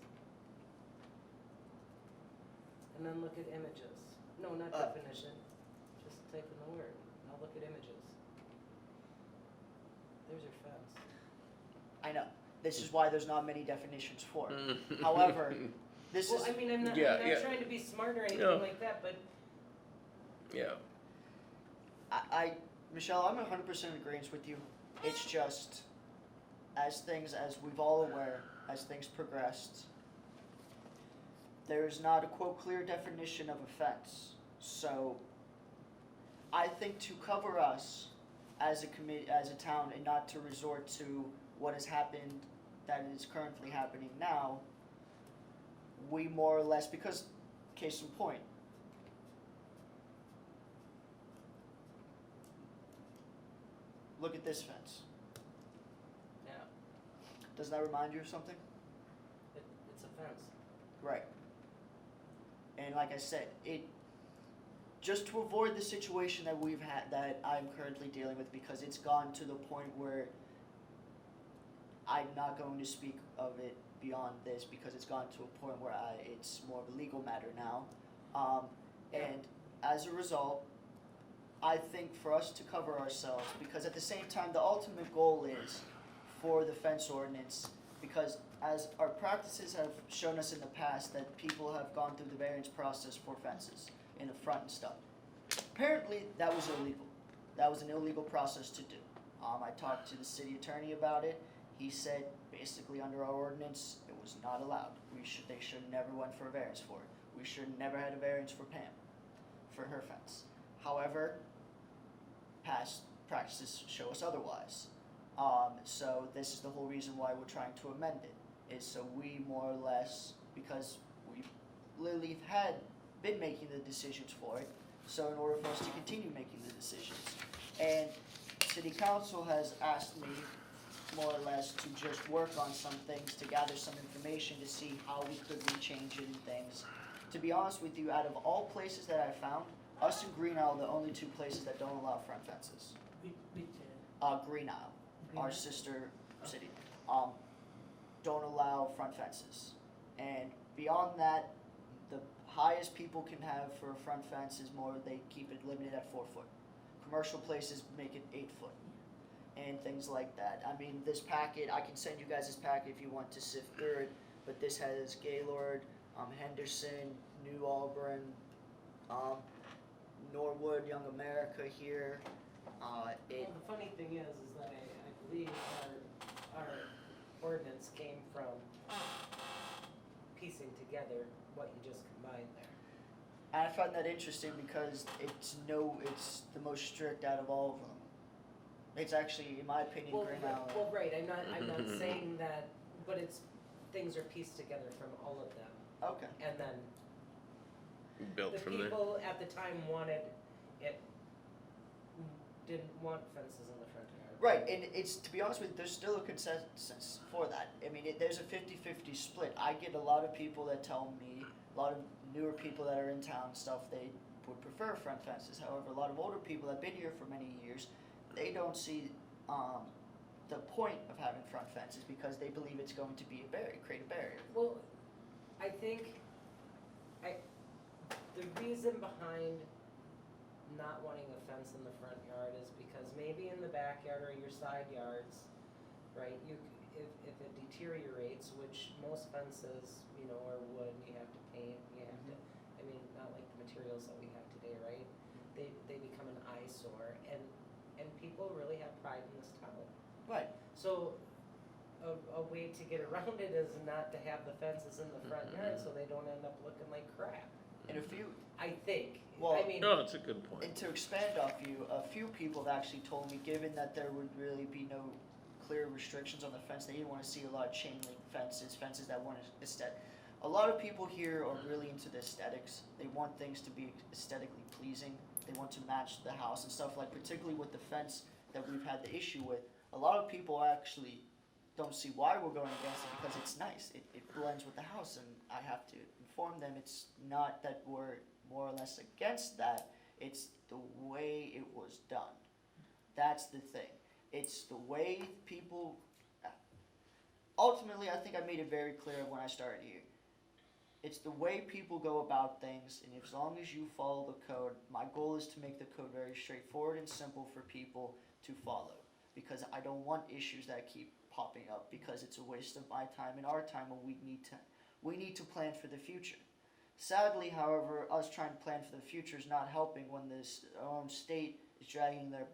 And then look at images. No, not definition. Just type in the word. Now look at images. There's your fence. I know. This is why there's not many definitions for it. However, I'm not trying to be smart or anything like that, but Yeah. Michelle, I'm 100% in agreement with you. It's just, as we've all aware, as things progressed, there is not a quote clear definition of offense. So, I think to cover us as a town, and not to resort to what has happened, that is currently happening now, we more or less, because, case in point, look at this fence. yeah, Doesn't that remind you of something? it's a fence. Right. And like I said, just to avoid the situation that I'm currently dealing with, because it's gone to the point where I'm not going to speak of it beyond this, because it's gone to a point where it's more of a legal matter now. And as a result, I think for us to cover ourselves, because at the same time, the ultimate goal is for the fence ordinance, because as our practices have shown us in the past that people have gone through the variance process for fences in the front and stuff. Apparently, that was illegal. That was an illegal process to do. I talked to the city attorney about it. He said, basically under our ordinance, it was not allowed. They should never went for a variance for it. We should never had a variance for Pam, for her fence. However, past practices show us otherwise. So this is the whole reason why we're trying to amend it, is so we more or less, because we literally had been making the decisions for it, so in order for us to continue making the decisions. And City Council has asked me more or less to just work on some things, to gather some information to see how we could change it and things. To be honest with you, out of all places that I found, us and Green Isle are the only 2 places that don't allow front fences. Which Green Isle, Green our Isle? sister city, don't allow front fences. And beyond that, the highest people can have for a front fence is they keep it limited at 4 foot. Commercial places make it 8 foot. and things like that. I mean, this packet, I can send you guys this packet if you want to sift through it, but this has Gaylord, Henderson, New Auburn, Norwood, Young America here. Well, the funny thing is that I believe our ordinance came from piecing together what you just combined there. And I find that interesting because it's the most strict out of all of them. It's actually, in my opinion, Well, Green Island. well, right, I'm not saying that, but things are pieced together from all of them. Okay. And then Built the from there. people at the time wanted it, didn't want fences in the front yard. Right, and it's, to be honest with you, there's still a consensus for that. I mean, there's a 50-50 split. I get a lot of people that tell me, a lot of newer people that are in town and stuff, they would prefer front fences. However, a lot of older people that have been here for many years, they don't see the point of having front fences because they believe it's going to be create a barrier. Well, I think the reason behind not wanting a fence in the front yard is because maybe in the backyard or your side yards, right, if it deteriorates, which most fences, are wood, you have to paint, you have to, I mean, not like the materials that we have today, right? They become an eyesore, and people really have pride in this town. Right. So a way to get around it is not to have the fences in the front yard so they don't end up looking like crap. And a few, I think. Well, I mean, No, it's a good point. and to expand off you, a few people have actually told me, given that there would really be no clear restrictions on the fence, they didn't want to see a lot of chain link fences that weren't aesthetic. A lot of people here are really into the aesthetics. They want things to be aesthetically pleasing. They want to match the house and stuff, like particularly with the fence that we've had the issue with. A lot of people actually don't see why we're going against it because it's nice. It blends with the house, and I have to inform them it's not that we're more or less against that. It's the way it was done. That's the thing. It's the way people. Ultimately, I think I made it very clear when I started here. It's the way people go about things, and as long as you follow the code, my goal is to make the code very straightforward and simple for people to follow. Because I don't want issues that keep popping up, because it's a waste of my time and our time when we need to plan for the future. Sadly, however, us trying to plan for the future is not helping when our own state is dragging their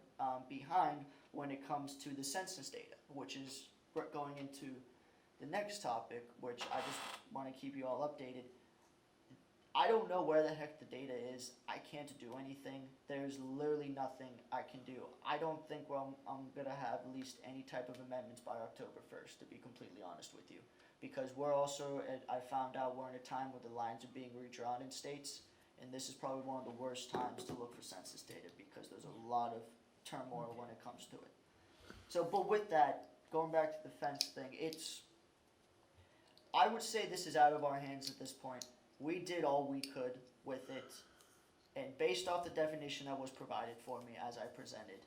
behind when it comes to the census data, which is going into the next topic, which I just want to keep you all updated. I don't know where the heck the data is. I can't do anything. There's literally nothing I can do. I don't think I'm going to have at least any type of amendments by October 1st, to be completely honest with you. Because we're also, I found out we're in a time where the lines are being redrawn in states, and this is probably one of the worst times to look for census data because there's a lot of turmoil when it comes to it. So, but with that, going back to the fence thing, I would say this is out of our hands at this point. We did all we could with it, and based off the definition that was provided for me as I presented,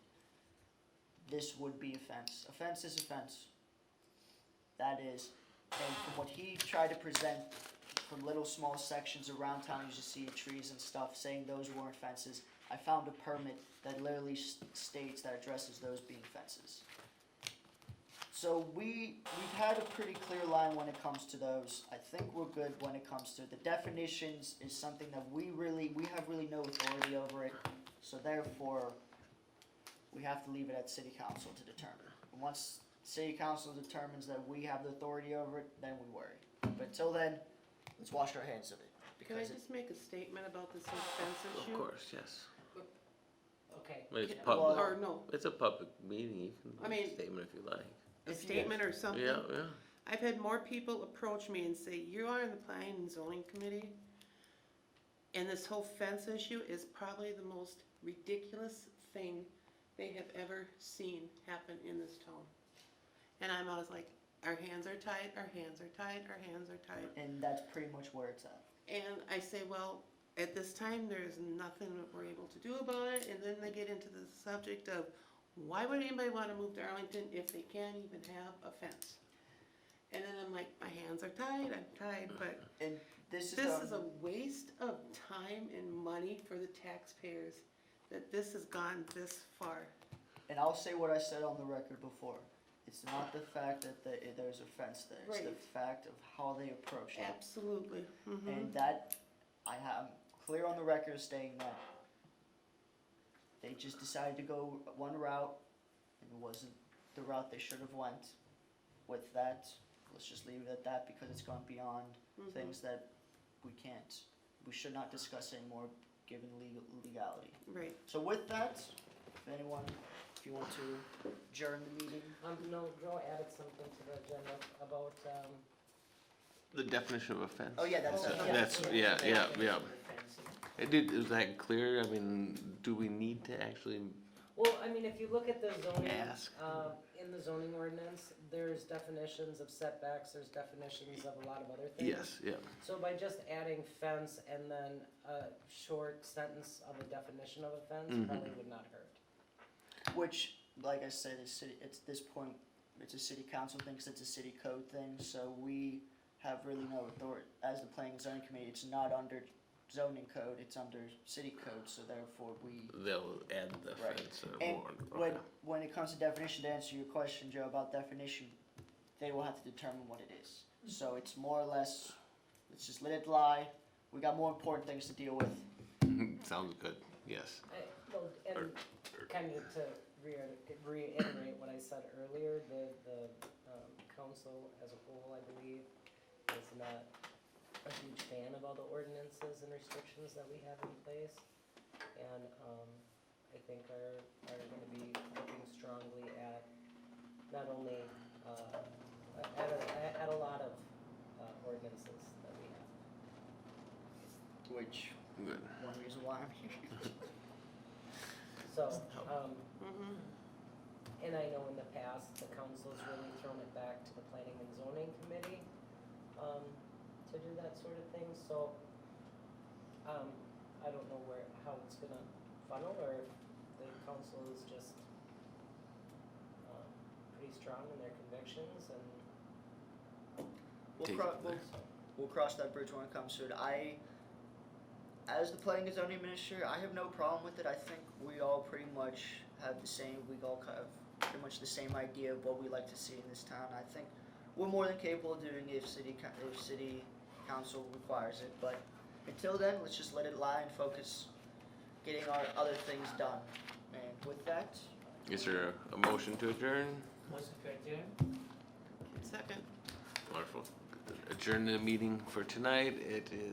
this would be a fence. A fence is a fence. That is, and from what he tried to present from little small sections around town, you just see trees and stuff, saying those weren't fences. I found a permit that literally states that addresses those being fences. So we've had a pretty clear line when it comes to those. I think we're good when it comes to the definitions. Is something that we have really no authority over it. So therefore, we have to leave it at City Council to determine. Once City Council determines that we have the authority over it, then we worry. But until then, let's wash our hands of it. Can I Because just make a statement about this whole fence issue? Of course, yes. okay. I mean, it's Well, public. or no, It's a public meeting. You can I make a mean- statement if you like. a statement or something. Yeah, yeah. I've had more people approach me and say, you are in the planning and zoning committee, and this whole fence issue is probably the most ridiculous thing they have ever seen happen in this town. And I'm always like, our hands are tied, our hands are tied, our hands are tied. and that's pretty much where it's at. And I say, well, at this time, there's nothing that we're able to do about it, and then they get into the subject of, why would anybody want to move to Arlington if they can't even have a fence? And then I'm like, my hands are tied, I'm tied, but And this this is a waste of time and money for the taxpayers, that this has gone this far. and I'll say what I said on the record before. It's not the fact that there's a fence there, it's the Right. fact of how they approach it. Absolutely. Mhm. And that, I am clear on the record stating that they just decided to go one route, and it wasn't the route they should have went. With that, let's just leave it at that, because it's gone beyond Mhm. things that we should not discuss anymore, given legality. Right. So with that, if you want to adjourn the meeting. No, Joe added something to the agenda about, The definition of offense. Oh, yeah, that's, Yeah. Is that clear? I mean, do we need to actually well, I mean, if you look at the zoning, ask? in the zoning ordinance, there's definitions of setbacks, there's definitions of a lot of other things. Yes, yeah. So by just adding fence and then a short sentence of a definition of a fence Mhm. probably would not hurt. which, like I said, it's this point, it's a city council thing, 'cause it's a city code thing, so we have really no authority, as the planning and zoning committee, it's not under zoning code, it's under city code, so therefore They'll add the Right. fence or and more. when it comes to definition, to answer your question, Joe, about definition, they will have to determine what it is. So it's more or less, let's just let it lie, we got more important things to deal with. Sounds good, yes. Well, and kind of to reiterate what I said earlier, the council as a whole, I believe, is not a huge fan of all the ordinances and restrictions that we have in place. And, I think are gonna be looking strongly at not only, at a lot of, ordinances that we have. Which, Good. one reason why I'm here. So, Mhm. and I know in the past, the council's really thrown it back to the planning and zoning committee, to do that sort of thing, so, I don't know how it's gonna funnel, or if the council is just, pretty strong in their convictions, and We'll, Take cro- it we'll, there. we'll cross that bridge when it comes to it. As the planning and zoning minister, I have no problem with it. I think we all pretty much have we all have pretty much the same idea of what we like to see in this town. I think we're more than capable of doing it if city council requires it. But until then, let's just let it lie and focus getting our other things done. And with that, Is there a motion to adjourn? Motion to adjourn? Second. Wonderful. Adjourn the meeting for tonight. It is